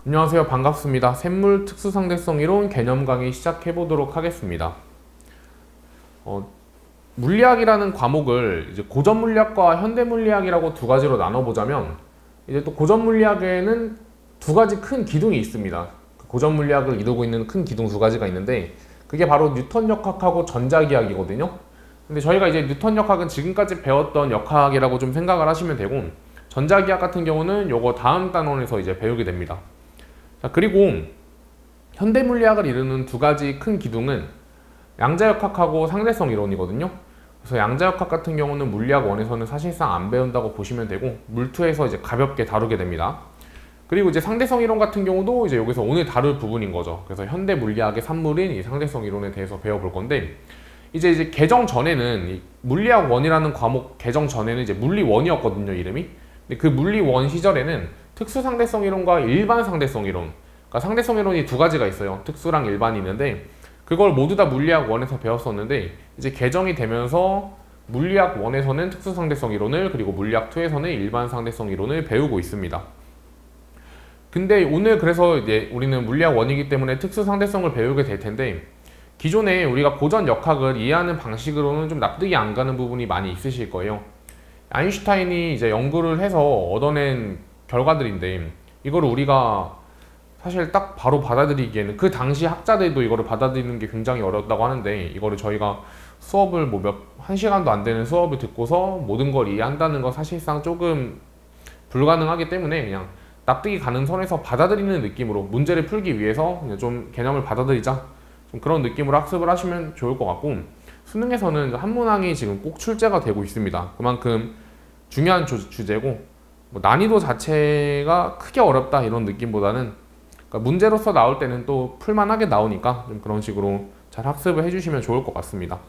안녕하세요. 반갑습니다. 샘물 특수상대성 이론 개념 강의 시작해 보도록 하겠습니다. 물리학이라는 과목을 이제 고전 물리학과 현대 물리학이라고 두 가지로 나눠보자면, 이제 또 고전 물리학에는 두 가지 큰 기둥이 있습니다. 고전 물리학을 이루고 있는 큰 기둥 두 가지가 있는데, 그게 바로 뉴턴 역학하고 전자기학이거든요. 근데 저희가 이제 뉴턴 역학은 지금까지 배웠던 역학이라고 좀 생각을 하시면 되고, 전자기학 같은 경우는 요거 다음 단원에서 이제 배우게 됩니다. 자, 그리고 현대 물리학을 이루는 두 가지 큰 기둥은 양자역학하고 상대성 이론이거든요. 그래서 양자역학 같은 경우는 물리학 1에서는 사실상 안 배운다고 보시면 되고, 물2에서 이제 가볍게 다루게 됩니다. 그리고 이제 상대성 이론 같은 경우도 이제 여기서 오늘 다룰 부분인 거죠. 그래서 현대 물리학의 산물인 이 상대성 이론에 대해서 배워볼 건데, 이제 개정 전에는 이 물리학 1이라는 과목 개정 전에는 이제 물리 1이었거든요, 이름이. 근데 그 물리 1 시절에는 특수 상대성 이론과 일반 상대성 이론, 그러니까 상대성 이론이 두 가지가 있어요. 특수랑 일반이 있는데, 그걸 모두 다 물리학 1에서 배웠었는데, 이제 개정이 되면서 물리학 1에서는 특수 상대성 이론을, 그리고 물리학 2에서는 일반 상대성 이론을 배우고 있습니다. 근데 오늘 그래서 이제 우리는 물리학 1이기 때문에 특수 상대성을 배우게 될 텐데, 기존에 우리가 고전 역학을 이해하는 방식으로는 좀 납득이 안 가는 부분이 많이 있으실 거예요. 아인슈타인이 이제 연구를 해서 얻어낸 결과들인데, 이거를 우리가 사실 딱 바로 받아들이기에는, 그 당시 학자들도 이거를 받아들이는 게 굉장히 어렵다고 하는데, 이거를 저희가 수업을 한 시간도 안 되는 수업을 듣고서 모든 걸 이해한다는 건 사실상 조금 불가능하기 때문에, 그냥 납득이 가는 선에서 받아들이는 느낌으로 문제를 풀기 위해서 그냥 좀 개념을 받아들이자, 좀 그런 느낌으로 학습을 하시면 좋을 것 같고, 수능에서는 한 문항이 지금 꼭 출제가 되고 있습니다. 그만큼 중요한 주제고, 뭐 난이도 자체가 크게 어렵다 이런 느낌보다는, 그러니까 문제로서 나올 때는 또 풀만하게 나오니까 좀 그런 식으로 잘 학습을 해주시면 좋을 것 같습니다.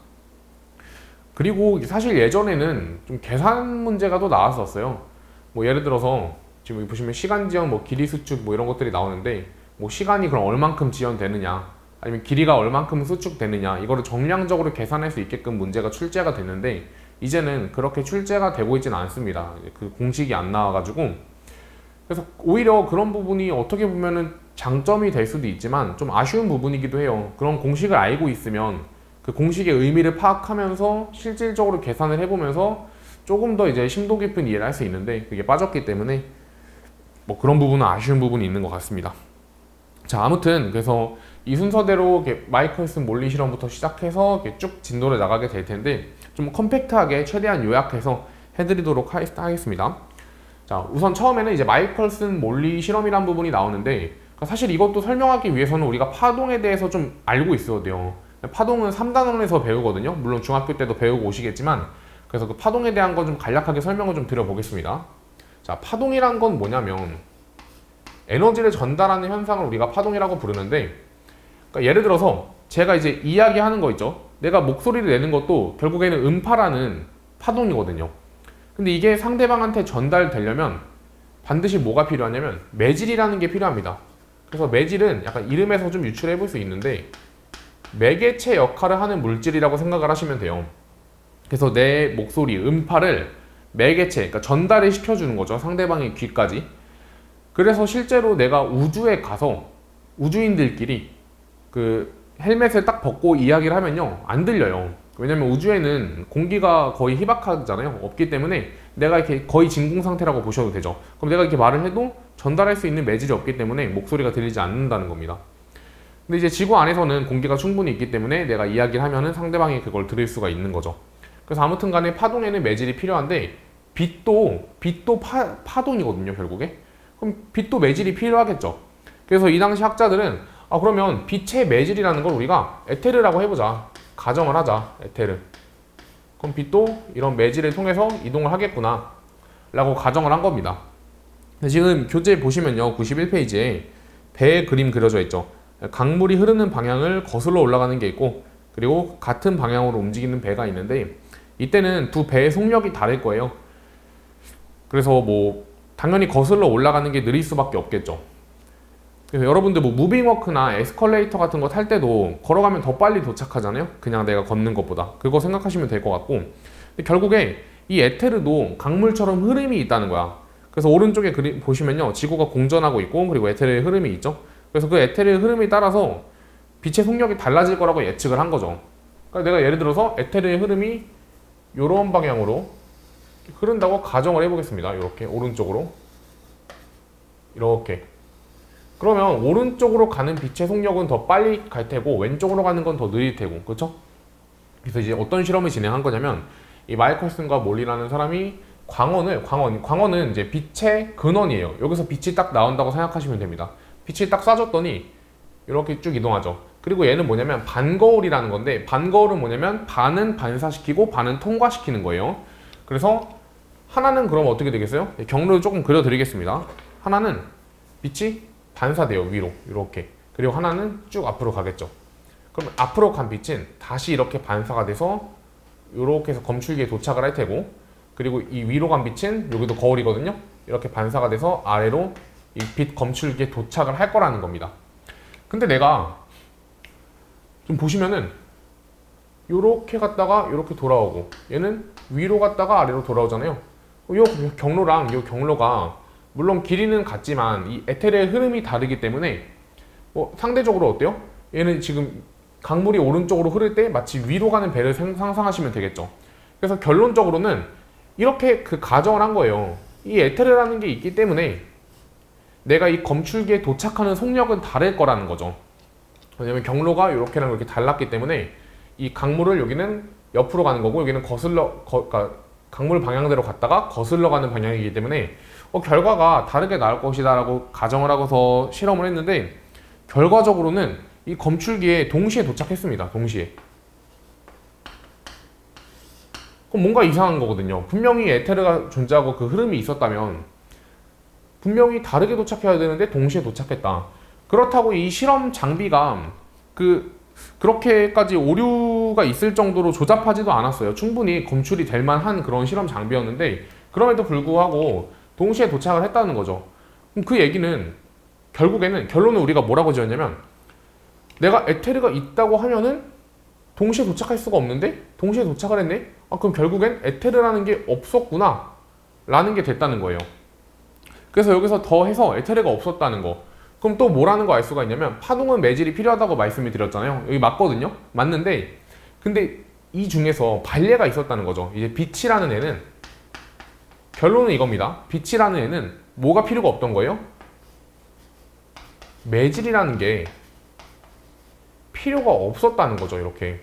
그리고 사실 예전에는 좀 계산 문제가 또 나왔었어요. 뭐 예를 들어서 지금 보시면 시간 지연, 뭐 길이 수축 뭐 이런 것들이 나오는데, 뭐 시간이 그럼 얼만큼 지연되느냐, 아니면 길이가 얼만큼 수축되느냐, 이거를 정량적으로 계산할 수 있게끔 문제가 출제가 됐는데, 이제는 그렇게 출제가 되고 있지는 않습니다. 그 공식이 안 나와가지고. 그래서 오히려 그런 부분이 어떻게 보면은 장점이 될 수도 있지만 좀 아쉬운 부분이기도 해요. 그런 공식을 알고 있으면 그 공식의 의미를 파악하면서 실질적으로 계산을 해보면서 조금 더 이제 심도 깊은 이해를 할 수 있는데, 그게 빠졌기 때문에 뭐 그런 부분은 아쉬운 부분이 있는 것 같습니다. 자, 아무튼 그래서 이 순서대로 마이클슨 몰리 실험부터 시작해서 쭉 진도를 나가게 될 텐데, 좀 컴팩트하게 최대한 요약해서 해드리도록 하겠습니다. 자, 우선 처음에는 이제 마이클슨 몰리 실험이라는 부분이 나오는데, 사실 이것도 설명하기 위해서는 우리가 파동에 대해서 좀 알고 있어야 돼요. 파동은 3단원에서 배우거든요. 물론 중학교 때도 배우고 오시겠지만, 그래서 그 파동에 대한 거 좀 간략하게 설명을 좀 드려보겠습니다. 자, 파동이란 건 뭐냐면 에너지를 전달하는 현상을 우리가 파동이라고 부르는데, 그러니까 예를 들어서 제가 이제 이야기하는 거 있죠. 내가 목소리를 내는 것도 결국에는 음파라는 파동이거든요. 근데 이게 상대방한테 전달되려면 반드시 뭐가 필요하냐면 매질이라는 게 필요합니다. 그래서 매질은 약간 이름에서 좀 유출해 볼 수 있는데, 매개체 역할을 하는 물질이라고 생각을 하시면 돼요. 그래서 내 목소리, 음파를 매개체, 그러니까 전달을 시켜주는 거죠. 상대방의 귀까지. 그래서 실제로 내가 우주에 가서 우주인들끼리 그 헬멧을 딱 벗고 이야기를 하면요, 안 들려요. 왜냐면 우주에는 공기가 거의 희박하잖아요. 없기 때문에 내가 이렇게 거의 진공 상태라고 보셔도 되죠. 그럼 내가 이렇게 말을 해도 전달할 수 있는 매질이 없기 때문에 목소리가 들리지 않는다는 겁니다. 근데 이제 지구 안에서는 공기가 충분히 있기 때문에 내가 이야기를 하면은 상대방이 그걸 들을 수가 있는 거죠. 그래서 아무튼 간에 파동에는 매질이 필요한데, 빛도 파동이거든요, 결국에. 그럼 빛도 매질이 필요하겠죠. 그래서 이 당시 학자들은 그러면 빛의 매질이라는 걸 우리가 에테르라고 해보자. 가정을 하자, 에테르. 그럼 빛도 이런 매질을 통해서 이동을 하겠구나 라고 가정을 한 겁니다. 지금 교재 보시면요, 91페이지에 배의 그림 그려져 있죠. 강물이 흐르는 방향을 거슬러 올라가는 게 있고, 그리고 같은 방향으로 움직이는 배가 있는데, 이때는 두 배의 속력이 다를 거예요. 그래서 뭐 당연히 거슬러 올라가는 게 느릴 수밖에 없겠죠. 그래서 여러분들 뭐 무빙워크나 에스컬레이터 같은 거 탈 때도 걸어가면 더 빨리 도착하잖아요. 그냥 내가 걷는 것보다. 그거 생각하시면 될 것 같고, 근데 결국에 이 에테르도 강물처럼 흐름이 있다는 거야. 그래서 오른쪽에 보시면요, 지구가 공전하고 있고 그리고 에테르의 흐름이 있죠. 그래서 그 에테르의 흐름에 따라서 빛의 속력이 달라질 거라고 예측을 한 거죠. 그러니까 내가 예를 들어서 에테르의 흐름이 이런 방향으로 흐른다고 가정을 해보겠습니다. 이렇게 오른쪽으로 이렇게. 그러면 오른쪽으로 가는 빛의 속력은 더 빨리 갈 테고 왼쪽으로 가는 건 더 느릴 테고, 그렇죠? 그래서 이제 어떤 실험을 진행한 거냐면 이 마이컬슨과 몰리라는 사람이 광원은 이제 빛의 근원이에요. 여기서 빛이 딱 나온다고 생각하시면 됩니다. 빛이 딱 쏴줬더니 이렇게 쭉 이동하죠. 그리고 얘는 뭐냐면 반거울이라는 건데, 반거울은 뭐냐면 반은 반사시키고 반은 통과시키는 거예요. 그래서 하나는 그럼 어떻게 되겠어요? 경로를 조금 그려드리겠습니다. 하나는 빛이 반사돼요, 위로 이렇게. 그리고 하나는 쭉 앞으로 가겠죠. 그럼 앞으로 간 빛은 다시 이렇게 반사가 돼서 이렇게 해서 검출기에 도착을 할 테고, 그리고 이 위로 간 빛은 여기도 거울이거든요. 이렇게 반사가 돼서 아래로 이 빛 검출기에 도착을 할 거라는 겁니다. 근데 내가 좀 보시면은 이렇게 갔다가 이렇게 돌아오고, 얘는 위로 갔다가 아래로 돌아오잖아요. 이 경로랑 이 경로가 물론 길이는 같지만 이 에테르의 흐름이 다르기 때문에 뭐 상대적으로 어때요? 얘는 지금 강물이 오른쪽으로 흐를 때 마치 위로 가는 배를 상상하시면 되겠죠. 그래서 결론적으로는 이렇게 그 가정을 한 거예요. 이 에테르라는 게 있기 때문에 내가 이 검출기에 도착하는 속력은 다를 거라는 거죠. 왜냐면 경로가 이렇게랑 이렇게 달랐기 때문에 이 강물을 여기는 옆으로 가는 거고 여기는 그러니까 강물 방향대로 갔다가 거슬러 가는 방향이기 때문에 결과가 다르게 나올 것이다 라고 가정을 하고서 실험을 했는데, 결과적으로는 이 검출기에 동시에 도착했습니다. 동시에. 그럼 뭔가 이상한 거거든요. 분명히 에테르가 존재하고 그 흐름이 있었다면 분명히 다르게 도착해야 되는데 동시에 도착했다. 그렇다고 이 실험 장비가 그렇게까지 오류가 있을 정도로 조잡하지도 않았어요. 충분히 검출이 될 만한 그런 실험 장비였는데 그럼에도 불구하고 동시에 도착을 했다는 거죠. 그럼 그 얘기는 결국에는 결론을 우리가 뭐라고 지었냐면, 내가 에테르가 있다고 하면은 동시에 도착할 수가 없는데 동시에 도착을 했네? 그럼 결국엔 에테르라는 게 없었구나 라는 게 됐다는 거예요. 그래서 여기서 더해서 에테르가 없었다는 거. 그럼 또 뭐라는 거 알 수가 있냐면, 파동은 매질이 필요하다고 말씀을 드렸잖아요. 여기 맞거든요. 맞는데 근데 이 중에서 반례가 있었다는 거죠. 이제 빛이라는 애는, 결론은 이겁니다. 빛이라는 애는 뭐가 필요가 없던 거예요? 매질이라는 게 필요가 없었다는 거죠. 이렇게.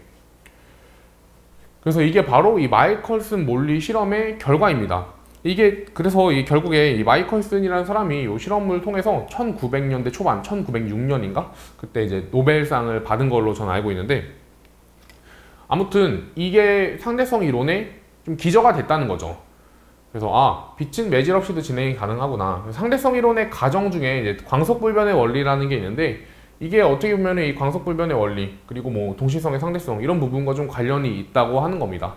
그래서 이게 바로 이 마이컬슨 몰리 실험의 결과입니다. 이게 그래서 결국에 이 마이컬슨이라는 사람이 이 실험을 통해서 1900년대 초반, 1906년인가? 그때 이제 노벨상을 받은 걸로 저는 알고 있는데, 아무튼 이게 상대성 이론의 좀 기저가 됐다는 거죠. 그래서 빛은 매질 없이도 진행이 가능하구나. 상대성 이론의 가정 중에 이제 광속불변의 원리라는 게 있는데, 이게 어떻게 보면 이 광속불변의 원리 그리고 뭐 동시성의 상대성 이런 부분과 좀 관련이 있다고 하는 겁니다.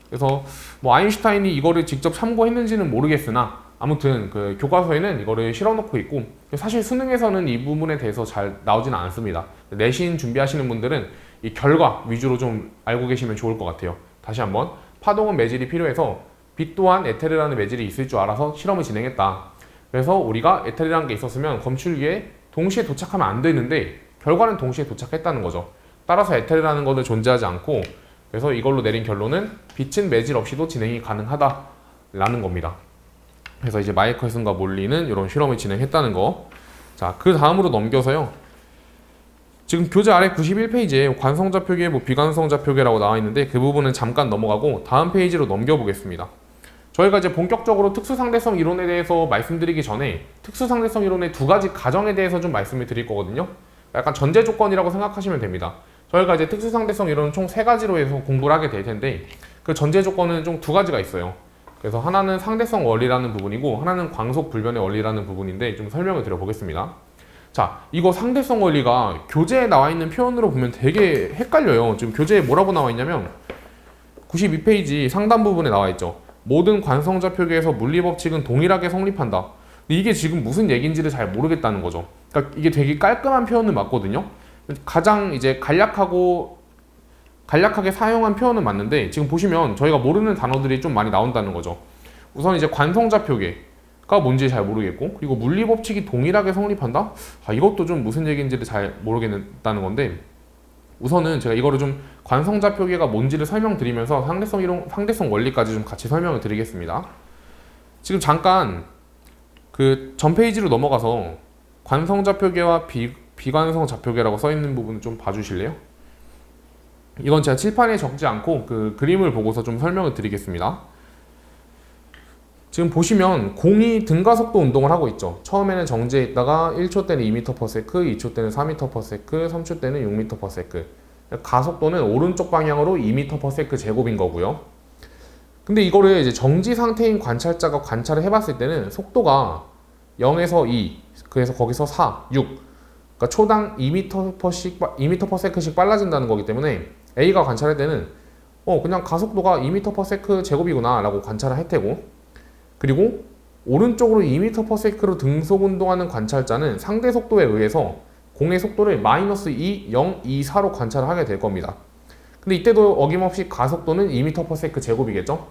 그래서 뭐 아인슈타인이 이거를 직접 참고했는지는 모르겠으나 아무튼 그 교과서에는 이거를 실어놓고 있고, 사실 수능에서는 이 부분에 대해서 잘 나오지는 않습니다. 내신 준비하시는 분들은 이 결과 위주로 좀 알고 계시면 좋을 것 같아요. 다시 한번, 파동은 매질이 필요해서 빛 또한 에테르라는 매질이 있을 줄 알아서 실험을 진행했다. 그래서 우리가 에테르라는 게 있었으면 검출기에 동시에 도착하면 안 되는데 결과는 동시에 도착했다는 거죠. 따라서 에테르라는 것은 존재하지 않고, 그래서 이걸로 내린 결론은 빛은 매질 없이도 진행이 가능하다라는 겁니다. 그래서 이제 마이컬슨과 몰리는 이런 실험을 진행했다는 거. 자, 그 다음으로 넘겨서요. 지금 교재 아래 91페이지에 관성좌표계, 비관성좌표계라고 나와 있는데 그 부분은 잠깐 넘어가고 다음 페이지로 넘겨보겠습니다. 저희가 이제 본격적으로 특수상대성 이론에 대해서 말씀드리기 전에 특수상대성 이론의 두 가지 가정에 대해서 좀 말씀을 드릴 거거든요. 약간 전제 조건이라고 생각하시면 됩니다. 저희가 이제 특수상대성 이론은 총 세 가지로 해서 공부를 하게 될 텐데, 그 전제 조건은 좀 두 가지가 있어요. 그래서 하나는 상대성 원리라는 부분이고 하나는 광속불변의 원리라는 부분인데 좀 설명을 드려보겠습니다. 자, 이거 상대성 원리가 교재에 나와 있는 표현으로 보면 되게 헷갈려요. 지금 교재에 뭐라고 나와 있냐면 92페이지 상단 부분에 나와 있죠. 모든 관성좌표계에서 물리법칙은 동일하게 성립한다. 근데 이게 지금 무슨 얘기인지를 잘 모르겠다는 거죠. 그러니까 이게 되게 깔끔한 표현은 맞거든요. 가장 이제 간략하게 사용한 표현은 맞는데, 지금 보시면 저희가 모르는 단어들이 좀 많이 나온다는 거죠. 우선 이제 관성좌표계. 뭔지 잘 모르겠고, 그리고 물리법칙이 동일하게 성립한다? 이것도 좀 무슨 얘기인지를 잘 모르겠다는 건데, 우선은 제가 이거를 좀 관성좌표계가 뭔지를 설명드리면서 상대성 원리까지 좀 같이 설명을 드리겠습니다. 지금 잠깐 그 전 페이지로 넘어가서 관성좌표계와 비관성좌표계라고 써있는 부분을 좀 봐주실래요? 이건 제가 칠판에 적지 않고 그 그림을 보고서 좀 설명을 드리겠습니다. 지금 보시면 공이 등가속도 운동을 하고 있죠. 처음에는 정지해 있다가 1초 때는 2m/s, 2초 때는 4m/s, 3초 때는 6m/s. 가속도는 오른쪽 방향으로 2m/s 제곱인 거고요. 근데 이거를 이제 정지 상태인 관찰자가 관찰을 해봤을 때는 속도가 0에서 2, 그래서 거기서 4, 6, 그러니까 초당 2m/s씩 빨라진다는 거기 때문에 A가 관찰할 때는 그냥 가속도가 2m/s 제곱이구나 라고 관찰을 할 테고, 그리고 오른쪽으로 2m/s로 등속 운동하는 관찰자는 상대 속도에 의해서 공의 속도를 -2, 0, 2, 4로 관찰을 하게 될 겁니다. 근데 이때도 어김없이 가속도는 2m/s 제곱이겠죠?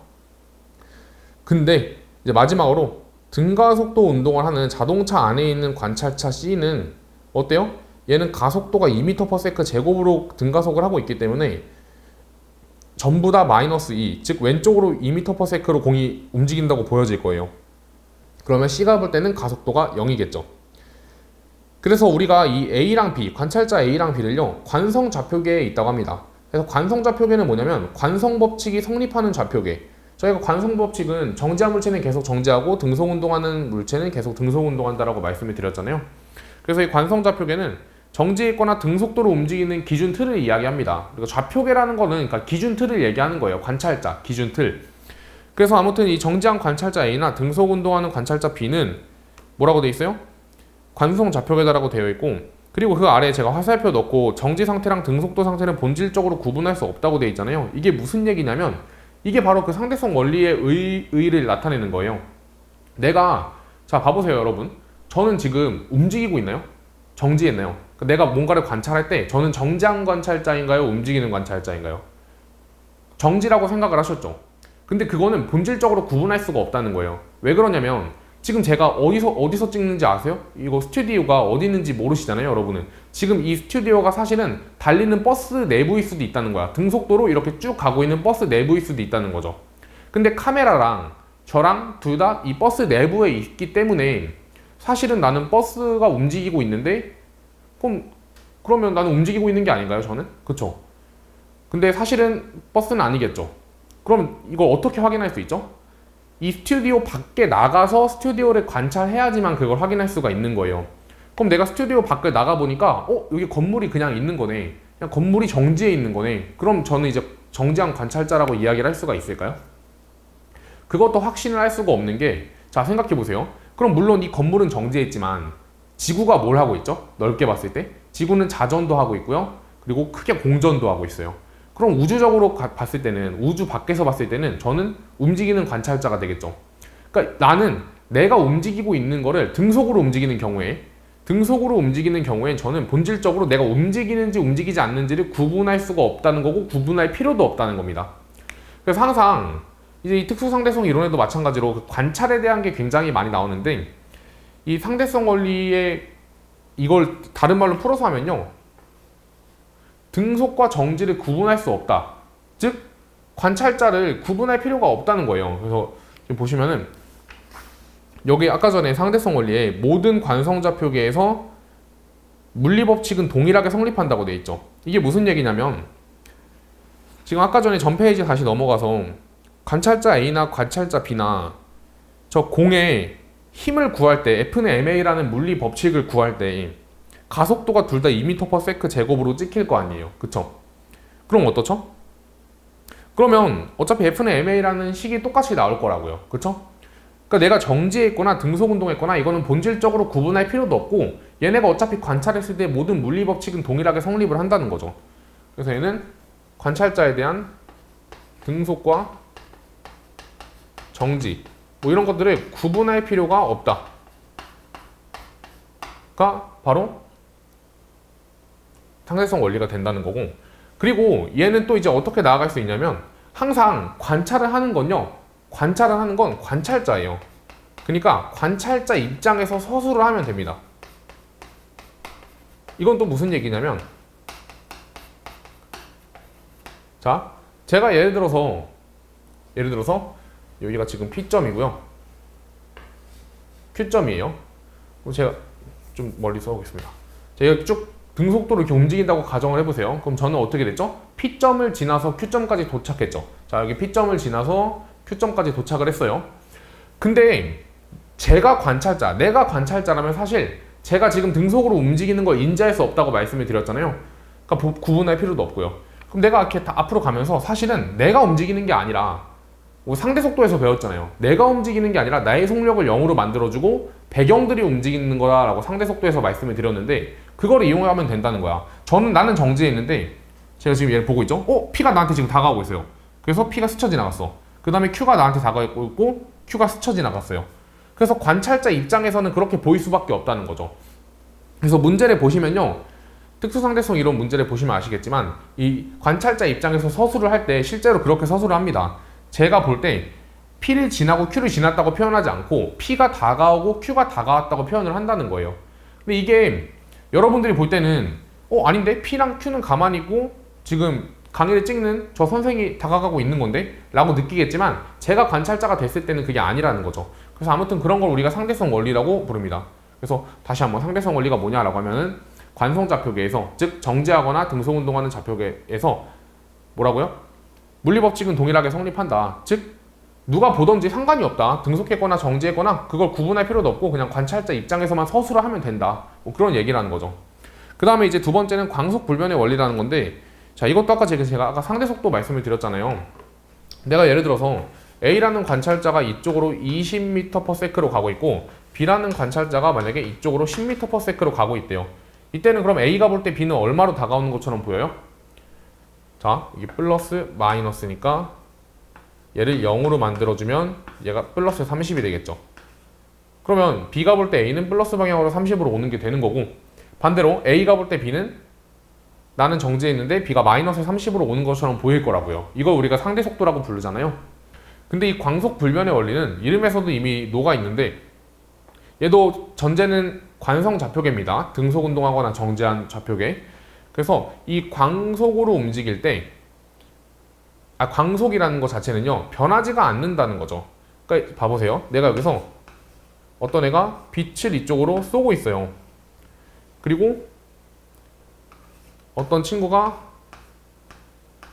근데 이제 마지막으로 등가속도 운동을 하는 자동차 안에 있는 관찰자 C는 어때요? 얘는 가속도가 2m/s 제곱으로 등가속을 하고 있기 때문에 전부 다 -2, 즉 왼쪽으로 2m/s로 공이 움직인다고 보여질 거예요. 그러면 C가 볼 때는 가속도가 0이겠죠. 그래서 우리가 이 A랑 B, 관찰자 A랑 B를요, 관성좌표계에 있다고 합니다. 그래서 관성좌표계는 뭐냐면 관성법칙이 성립하는 좌표계. 저희가 관성법칙은 정지한 물체는 계속 정지하고 등속운동하는 물체는 계속 등속운동한다라고 말씀을 드렸잖아요. 그래서 이 관성좌표계는 정지해 있거나 등속도로 움직이는 기준 틀을 이야기합니다. 그리고 좌표계라는 거는 그러니까 기준 틀을 얘기하는 거예요. 관찰자, 기준 틀. 그래서 아무튼 이 정지한 관찰자 A나 등속운동하는 관찰자 B는 뭐라고 돼 있어요? 관성좌표계다라고 되어 있고, 그리고 그 아래에 제가 화살표 넣고 정지 상태랑 등속도 상태는 본질적으로 구분할 수 없다고 되어 있잖아요. 이게 무슨 얘기냐면 이게 바로 그 상대성 원리의 의의를 나타내는 거예요. 자 봐보세요 여러분. 저는 지금 움직이고 있나요? 정지했나요? 내가 뭔가를 관찰할 때 저는 정지한 관찰자인가요? 움직이는 관찰자인가요? 정지라고 생각을 하셨죠? 근데 그거는 본질적으로 구분할 수가 없다는 거예요. 왜 그러냐면 지금 제가 어디서 찍는지 아세요? 이거 스튜디오가 어디 있는지 모르시잖아요, 여러분은. 지금 이 스튜디오가 사실은 달리는 버스 내부일 수도 있다는 거야. 등속도로 이렇게 쭉 가고 있는 버스 내부일 수도 있다는 거죠. 근데 카메라랑 저랑 둘 다 이 버스 내부에 있기 때문에 사실은 나는 버스가 움직이고 있는데 그러면 나는 움직이고 있는 게 아닌가요, 저는? 그쵸? 근데 사실은 버스는 아니겠죠. 그럼 이걸 어떻게 확인할 수 있죠? 이 스튜디오 밖에 나가서 스튜디오를 관찰해야지만 그걸 확인할 수가 있는 거예요. 그럼 내가 스튜디오 밖을 나가보니까 여기 건물이 그냥 있는 거네. 그냥 건물이 정지해 있는 거네. 그럼 저는 이제 정지한 관찰자라고 이야기를 할 수가 있을까요? 그것도 확신을 할 수가 없는 게, 자 생각해보세요. 그럼 물론 이 건물은 정지해 있지만 지구가 뭘 하고 있죠? 넓게 봤을 때 지구는 자전도 하고 있고요. 그리고 크게 공전도 하고 있어요. 그럼 우주적으로 봤을 때는, 우주 밖에서 봤을 때는 저는 움직이는 관찰자가 되겠죠. 그러니까 나는 내가 움직이고 있는 거를 등속으로 움직이는 경우엔 저는 본질적으로 내가 움직이는지 움직이지 않는지를 구분할 수가 없다는 거고 구분할 필요도 없다는 겁니다. 그래서 항상 이제 이 특수상대성 이론에도 마찬가지로 그 관찰에 대한 게 굉장히 많이 나오는데, 이 상대성 원리에 이걸 다른 말로 풀어서 하면요, 등속과 정지를 구분할 수 없다. 즉 관찰자를 구분할 필요가 없다는 거예요. 그래서 지금 보시면은 여기 아까 전에 상대성 원리에 모든 관성좌표계에서 물리법칙은 동일하게 성립한다고 되어 있죠. 이게 무슨 얘기냐면 지금 아까 전에 전 페이지 다시 넘어가서 관찰자 A나 관찰자 B나 저 공의 힘을 구할 때 F는 ma라는 물리법칙을 구할 때 가속도가 둘 다 2m/s 제곱으로 찍힐 거 아니에요. 그쵸? 그럼 어떻죠? 그러면 어차피 F는 ma라는 식이 똑같이 나올 거라고요. 그쵸? 그러니까 내가 정지해 있거나 등속 운동했거나 이거는 본질적으로 구분할 필요도 없고 얘네가 어차피 관찰했을 때 모든 물리법칙은 동일하게 성립을 한다는 거죠. 그래서 얘는 관찰자에 대한 등속과 정지 뭐 이런 것들을 구분할 필요가 없다가 바로 상대성 원리가 된다는 거고, 그리고 얘는 또 이제 어떻게 나아갈 수 있냐면 항상 관찰을 하는 건 관찰자예요. 그러니까 관찰자 입장에서 서술을 하면 됩니다. 이건 또 무슨 얘기냐면, 자, 제가 예를 들어서 여기가 지금 P점이고요, Q점이에요. 제가 좀 멀리 써보겠습니다. 제가 쭉 등속도를 이렇게 움직인다고 가정을 해보세요. 그럼 저는 어떻게 됐죠? P점을 지나서 Q점까지 도착했죠. 자, 여기 P점을 지나서 Q점까지 도착을 했어요. 근데 내가 관찰자라면 사실 제가 지금 등속으로 움직이는 걸 인지할 수 없다고 말씀을 드렸잖아요. 그러니까 구분할 필요도 없고요. 그럼 내가 이렇게 앞으로 가면서 사실은 내가 움직이는 게 아니라, 상대 속도에서 배웠잖아요. 내가 움직이는 게 아니라 나의 속력을 0으로 만들어주고 배경들이 움직이는 거다라고 상대 속도에서 말씀을 드렸는데, 그거를 이용하면 된다는 거야. 나는 정지해 있는데 제가 지금 얘를 보고 있죠? P가 나한테 지금 다가오고 있어요. 그래서 P가 스쳐 지나갔어. 그 다음에 Q가 나한테 다가오고 있고 Q가 스쳐 지나갔어요. 그래서 관찰자 입장에서는 그렇게 보일 수밖에 없다는 거죠. 그래서 문제를 보시면요, 특수상대성 이론 문제를 보시면 아시겠지만 이 관찰자 입장에서 서술을 할 때 실제로 그렇게 서술을 합니다. 제가 볼 때 P를 지나고 Q를 지났다고 표현하지 않고 P가 다가오고 Q가 다가왔다고 표현을 한다는 거예요. 근데 이게 여러분들이 볼 때는 아닌데? P랑 Q는 가만히 있고 지금 강의를 찍는 저 선생이 다가가고 있는 건데? 라고 느끼겠지만 제가 관찰자가 됐을 때는 그게 아니라는 거죠. 그래서 아무튼 그런 걸 우리가 상대성 원리라고 부릅니다. 그래서 다시 한번 상대성 원리가 뭐냐라고 하면은 관성좌표계에서, 즉 정지하거나 등속운동하는 좌표계에서 뭐라고요? 물리법칙은 동일하게 성립한다. 즉 누가 보던지 상관이 없다. 등속했거나 정지했거나 그걸 구분할 필요도 없고 그냥 관찰자 입장에서만 서술을 하면 된다. 그런 얘기라는 거죠. 그 다음에 이제 두 번째는 광속불변의 원리라는 건데, 자, 이것도 아까 제가 상대속도 말씀을 드렸잖아요. 내가 예를 들어서 A라는 관찰자가 이쪽으로 20m/s로 가고 있고 B라는 관찰자가 만약에 이쪽으로 10m/s로 가고 있대요. 이때는 그럼 A가 볼 때 B는 얼마로 다가오는 것처럼 보여요? 자, 이게 플러스 마이너스니까 얘를 0으로 만들어주면 얘가 플러스 30이 되겠죠. 그러면 B가 볼 때 A는 플러스 방향으로 30으로 오는 게 되는 거고, 반대로 A가 볼 때 B는 나는 정지해 있는데 B가 마이너스 30으로 오는 것처럼 보일 거라고요. 이걸 우리가 상대속도라고 부르잖아요. 근데 이 광속불변의 원리는 이름에서도 이미 녹아 있는데, 얘도 전제는 관성좌표계입니다. 등속운동하거나 정지한 좌표계. 그래서 이 광속으로 움직일 때, 광속이라는 것 자체는요, 변하지가 않는다는 거죠. 그러니까 봐보세요. 내가 여기서 어떤 애가 빛을 이쪽으로 쏘고 있어요. 그리고 어떤 친구가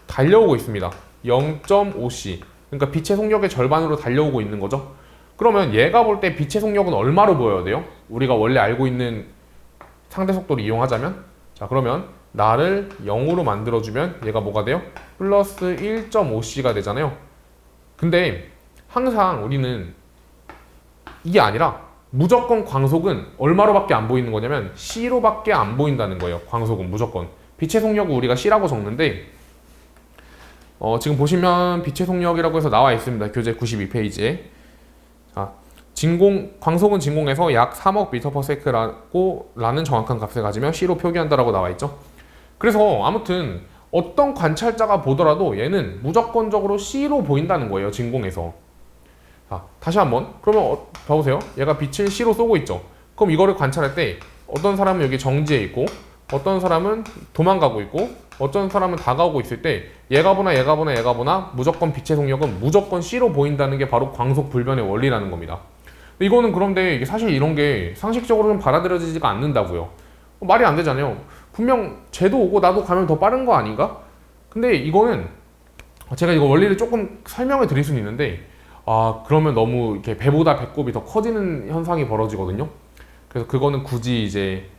달려오고 있습니다. 0.5c. 그러니까 빛의 속력의 절반으로 달려오고 있는 거죠. 그러면 얘가 볼 때 빛의 속력은 얼마로 보여야 돼요? 우리가 원래 알고 있는 상대 속도를 이용하자면, 자, 그러면 나를 0으로 만들어주면 얘가 뭐가 돼요? 플러스 1.5c가 되잖아요. 근데 항상 우리는 이게 아니라 무조건 광속은 얼마로밖에 안 보이는 거냐면 c로밖에 안 보인다는 거예요. 광속은 무조건. 빛의 속력을 우리가 c라고 적는데, 지금 보시면 빛의 속력이라고 해서 나와 있습니다. 교재 92페이지에. 자, 광속은 진공에서 약 3억 m/s라는 정확한 값을 가지면 c로 표기한다라고 나와 있죠. 그래서 아무튼 어떤 관찰자가 보더라도 얘는 무조건적으로 c로 보인다는 거예요. 진공에서. 자, 다시 한번. 그러면 봐보세요. 얘가 빛을 c로 쏘고 있죠. 그럼 이거를 관찰할 때 어떤 사람은 여기 정지해 있고, 어떤 사람은 도망가고 있고, 어떤 사람은 다가오고 있을 때 얘가 보나 무조건 빛의 속력은 무조건 c로 보인다는 게 바로 광속불변의 원리라는 겁니다. 이거는 그런데 이게 사실 이런 게 상식적으로는 받아들여지지가 않는다고요. 말이 안 되잖아요. 분명 쟤도 오고 나도 가면 더 빠른 거 아닌가? 근데 이거는 제가 이거 원리를 조금 설명을 드릴 수는 있는데, 그러면 너무 이렇게 배보다 배꼽이 더 커지는 현상이 벌어지거든요. 그래서 그거는 굳이 이제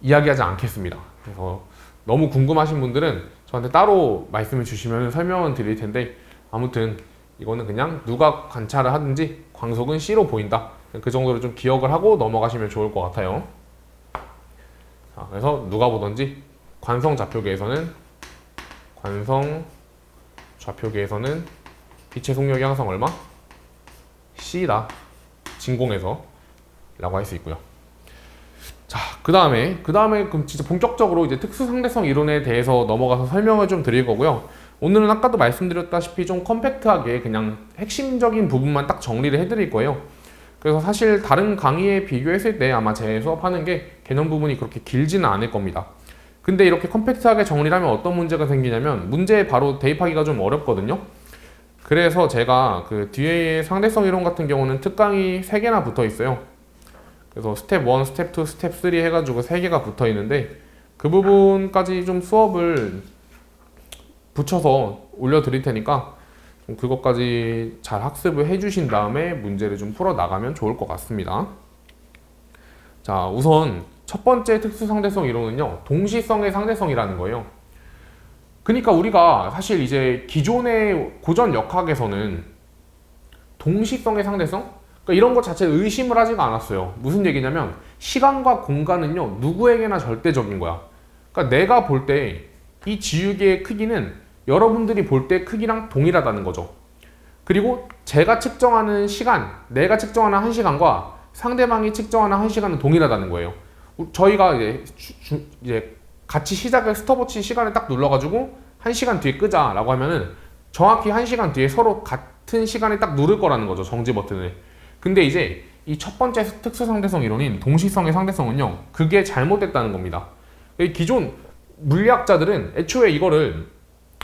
이야기하지 않겠습니다. 그래서 너무 궁금하신 분들은 저한테 따로 말씀을 주시면 설명은 드릴 텐데, 아무튼 이거는 그냥 누가 관찰을 하든지 광속은 c로 보인다. 그 정도로 좀 기억을 하고 넘어가시면 좋을 것 같아요. 자, 그래서 누가 보든지 관성 좌표계에서는 빛의 속력이 항상 얼마? c다. 진공에서 라고 할 수 있고요. 자, 그 다음에 그럼 진짜 본격적으로 이제 특수상대성 이론에 대해서 넘어가서 설명을 좀 드릴 거고요. 오늘은 아까도 말씀드렸다시피 좀 컴팩트하게 그냥 핵심적인 부분만 딱 정리를 해드릴 거예요. 그래서 사실 다른 강의에 비교했을 때 아마 제 수업하는 게 개념 부분이 그렇게 길지는 않을 겁니다. 근데 이렇게 컴팩트하게 정리를 하면 어떤 문제가 생기냐면 문제에 바로 대입하기가 좀 어렵거든요. 그래서 제가 그 뒤에 상대성 이론 같은 경우는 특강이 3개나 붙어 있어요. 그래서 스텝 1, 스텝 2, 스텝 3 해가지고 3개가 붙어 있는데 그 부분까지 좀 수업을 붙여서 올려드릴 테니까 좀 그것까지 잘 학습을 해주신 다음에 문제를 좀 풀어 나가면 좋을 것 같습니다. 자, 우선 첫 번째 특수상대성 이론은요, 동시성의 상대성이라는 거예요. 그러니까 우리가 사실 이제 기존의 고전 역학에서는 동시성의 상대성? 그러니까 이런 것 자체를 의심을 하지가 않았어요. 무슨 얘기냐면 시간과 공간은요, 누구에게나 절대적인 거야. 그러니까 내가 볼 때 이 지우개의 크기는 여러분들이 볼 때 크기랑 동일하다는 거죠. 그리고 제가 측정하는 시간, 내가 측정하는 1시간과 상대방이 측정하는 1시간은 동일하다는 거예요. 저희가 이제 같이 시작을 스톱워치 시간을 딱 눌러가지고 1시간 뒤에 끄자라고 하면은 정확히 1시간 뒤에 서로 같은 시간에 딱 누를 거라는 거죠. 정지 버튼을. 근데 이제 이 첫 번째 특수상대성 이론인 동시성의 상대성은요, 그게 잘못됐다는 겁니다. 기존 물리학자들은 애초에 이거를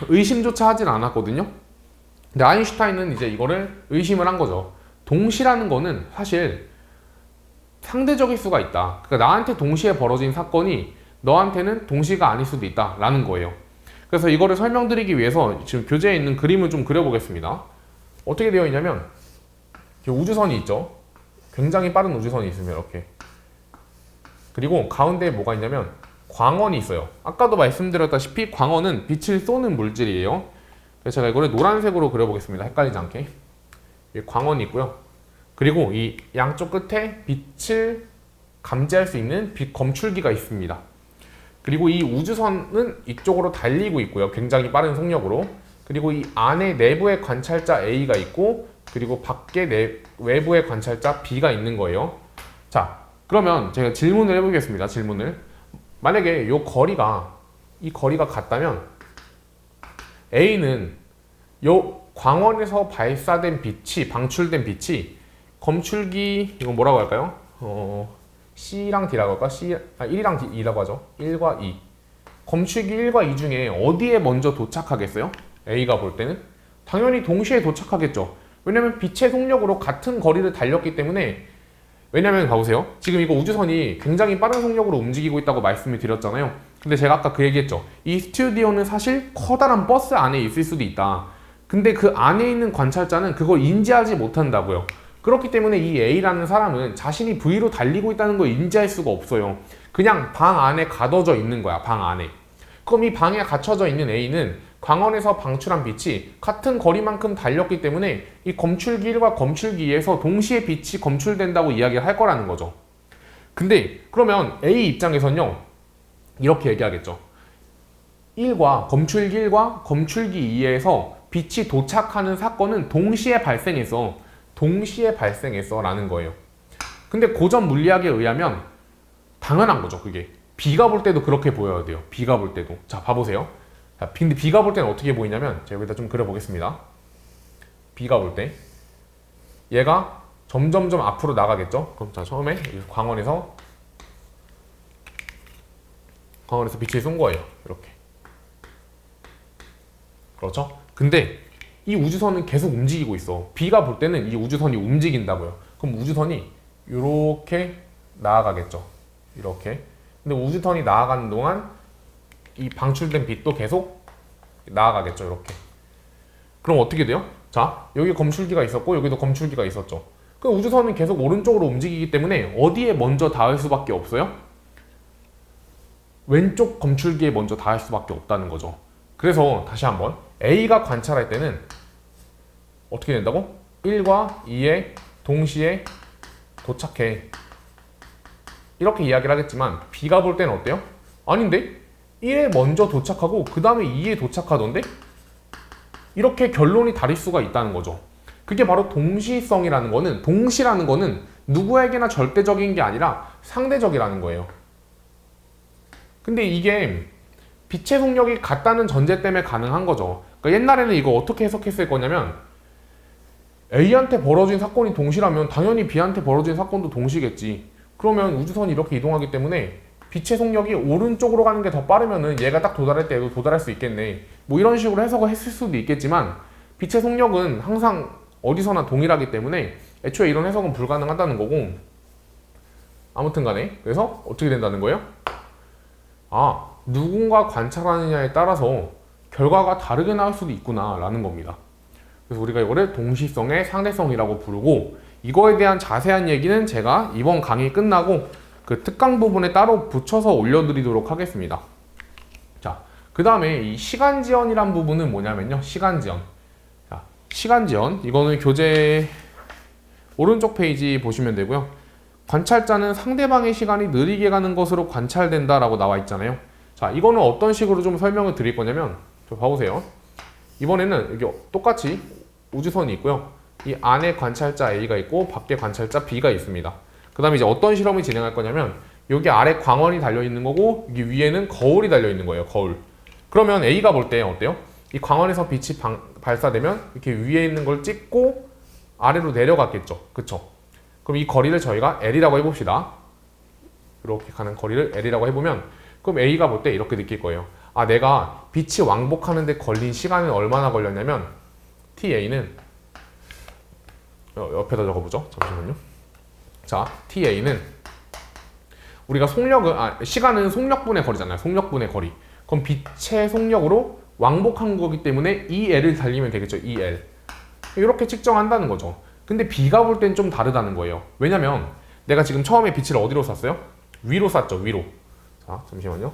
의심조차 하진 않았거든요. 근데 아인슈타인은 이제 이거를 의심을 한 거죠. 동시라는 거는 사실 상대적일 수가 있다. 그러니까 나한테 동시에 벌어진 사건이 너한테는 동시가 아닐 수도 있다 라는 거예요. 그래서 이거를 설명드리기 위해서 지금 교재에 있는 그림을 좀 그려보겠습니다. 어떻게 되어 있냐면 우주선이 있죠. 굉장히 빠른 우주선이 있으면 이렇게. 그리고 가운데에 뭐가 있냐면 광원이 있어요. 아까도 말씀드렸다시피 광원은 빛을 쏘는 물질이에요. 그래서 제가 이거를 노란색으로 그려보겠습니다. 헷갈리지 않게. 광원이 있고요. 그리고 이 양쪽 끝에 빛을 감지할 수 있는 빛 검출기가 있습니다. 그리고 이 우주선은 이쪽으로 달리고 있고요. 굉장히 빠른 속력으로. 그리고 이 안에 내부의 관찰자 A가 있고, 그리고 밖에 외부의 관찰자 B가 있는 거예요. 자, 그러면 제가 질문을 해보겠습니다. 질문을. 만약에 이 거리가 같다면 A는 요 광원에서 발사된 빛이, 방출된 빛이 검출기, 이건 뭐라고 할까요? C랑 D라고 할까? 1이랑 D라고 하죠. 1과 2. 검출기 1과 2 중에 어디에 먼저 도착하겠어요? A가 볼 때는? 당연히 동시에 도착하겠죠. 왜냐면 빛의 속력으로 같은 거리를 달렸기 때문에. 왜냐면 봐보세요. 지금 이거 우주선이 굉장히 빠른 속력으로 움직이고 있다고 말씀을 드렸잖아요. 근데 제가 아까 그 얘기했죠. 이 스튜디오는 사실 커다란 버스 안에 있을 수도 있다. 근데 그 안에 있는 관찰자는 그걸 인지하지 못한다고요. 그렇기 때문에 이 A라는 사람은 자신이 V로 달리고 있다는 걸 인지할 수가 없어요. 그냥 방 안에 가둬져 있는 거야. 방 안에. 그럼 이 방에 갇혀져 있는 A는 광원에서 방출한 빛이 같은 거리만큼 달렸기 때문에 이 검출기 1과 검출기 2에서 동시에 빛이 검출된다고 이야기를 할 거라는 거죠. 근데 그러면 A 입장에서는요, 이렇게 얘기하겠죠. 검출기 1과 검출기 2에서 빛이 도착하는 사건은 동시에 발생했어 라는 거예요. 근데 고전 물리학에 의하면 당연한 거죠. 그게 B가 볼 때도 그렇게 보여야 돼요. B가 볼 때도. 자, 봐보세요. 자, 근데 B가 볼 때는 어떻게 보이냐면 제가 여기다 좀 그려보겠습니다. B가 볼 때 얘가 점점점 앞으로 나가겠죠. 그럼 자, 처음에 광원에서 빛이 쏜 거예요. 이렇게. 그렇죠? 근데 이 우주선은 계속 움직이고 있어. B가 볼 때는 이 우주선이 움직인다고요. 그럼 우주선이 이렇게 나아가겠죠. 이렇게. 근데 우주선이 나아가는 동안 이 방출된 빛도 계속 나아가겠죠. 이렇게. 그럼 어떻게 돼요? 자, 여기 검출기가 있었고 여기도 검출기가 있었죠. 그 우주선은 계속 오른쪽으로 움직이기 때문에 어디에 먼저 닿을 수밖에 없어요? 왼쪽 검출기에 먼저 닿을 수밖에 없다는 거죠. 그래서 다시 한번 A가 관찰할 때는 어떻게 된다고? 1과 2에 동시에 도착해. 이렇게 이야기를 하겠지만 B가 볼 때는 어때요? 아닌데? 1에 먼저 도착하고 그 다음에 2에 도착하던데? 이렇게 결론이 다를 수가 있다는 거죠. 그게 바로 동시성이라는 거는, 동시라는 거는 누구에게나 절대적인 게 아니라 상대적이라는 거예요. 근데 이게 빛의 속력이 같다는 전제 때문에 가능한 거죠. 그러니까 옛날에는 이거 어떻게 해석했을 거냐면 A한테 벌어진 사건이 동시라면 당연히 B한테 벌어진 사건도 동시겠지. 그러면 우주선이 이렇게 이동하기 때문에 빛의 속력이 오른쪽으로 가는 게 더 빠르면은 얘가 딱 도달할 때도 도달할 수 있겠네. 뭐 이런 식으로 해석을 했을 수도 있겠지만 빛의 속력은 항상 어디서나 동일하기 때문에 애초에 이런 해석은 불가능하다는 거고, 아무튼 간에 그래서 어떻게 된다는 거예요? 아, 누군가 관찰하느냐에 따라서 결과가 다르게 나올 수도 있구나 라는 겁니다. 그래서 우리가 이거를 동시성의 상대성이라고 부르고, 이거에 대한 자세한 얘기는 제가 이번 강의 끝나고 그 특강 부분에 따로 붙여서 올려드리도록 하겠습니다. 자, 그 다음에 이 시간지연이란 부분은 뭐냐면요. 시간지연. 자, 시간지연. 이거는 교재 오른쪽 페이지 보시면 되고요. 관찰자는 상대방의 시간이 느리게 가는 것으로 관찰된다 라고 나와 있잖아요. 자, 이거는 어떤 식으로 좀 설명을 드릴 거냐면, 저 봐보세요. 이번에는 여기 똑같이 우주선이 있고요. 이 안에 관찰자 A가 있고 밖에 관찰자 B가 있습니다. 그 다음에 이제 어떤 실험을 진행할 거냐면, 여기 아래 광원이 달려있는 거고 여기 위에는 거울이 달려있는 거예요. 거울. 그러면 A가 볼 때 어때요? 이 광원에서 빛이 발사되면 이렇게 위에 있는 걸 찍고 아래로 내려갔겠죠. 그쵸? 그럼 이 거리를 저희가 L이라고 해봅시다. 이렇게 가는 거리를 L이라고 해보면, 그럼 A가 볼 때 이렇게 느낄 거예요. 아, 내가 빛이 왕복하는데 걸린 시간은 얼마나 걸렸냐면, TA는 옆에다 적어보죠. 잠시만요. 자, TA는 우리가 시간은 속력분의 거리잖아요. 속력분의 거리. 그럼 빛의 속력으로 왕복한 거기 때문에 EL을 달리면 되겠죠. EL. 이렇게 측정한다는 거죠. 근데 B가 볼 땐 좀 다르다는 거예요. 왜냐면 내가 지금 처음에 빛을 어디로 쐈어요? 위로 쐈죠. 위로. 자, 잠시만요.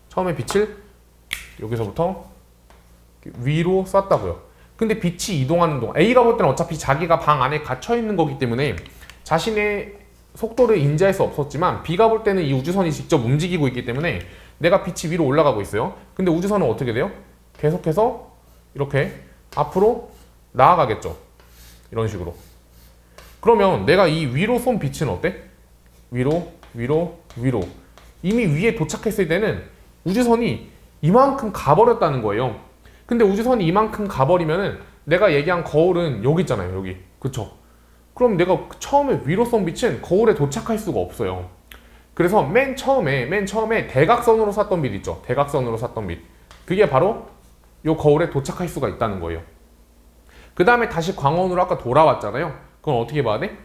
처음에 빛을 여기서부터 위로 쐈다고요. 근데 빛이 이동하는 동안 A가 볼 때는 어차피 자기가 방 안에 갇혀 있는 거기 때문에 자신의 속도를 인지할 수 없었지만, B가 볼 때는 이 우주선이 직접 움직이고 있기 때문에 내가 빛이 위로 올라가고 있어요. 근데 우주선은 어떻게 돼요? 계속해서 이렇게 앞으로 나아가겠죠. 이런 식으로. 그러면 내가 이 위로 쏜 빛은 어때? 위로, 위로, 위로. 이미 위에 도착했을 때는 우주선이 이만큼 가버렸다는 거예요. 근데 우주선이 이만큼 가버리면은 내가 얘기한 거울은 여기 있잖아요. 여기. 그쵸? 그럼 내가 처음에 위로 쏜 빛은 거울에 도착할 수가 없어요. 그래서 맨 처음에 대각선으로 쐈던 빛 있죠. 대각선으로 쐈던 빛. 그게 바로 이 거울에 도착할 수가 있다는 거예요. 그 다음에 다시 광원으로 아까 돌아왔잖아요. 그럼 어떻게 봐야 돼?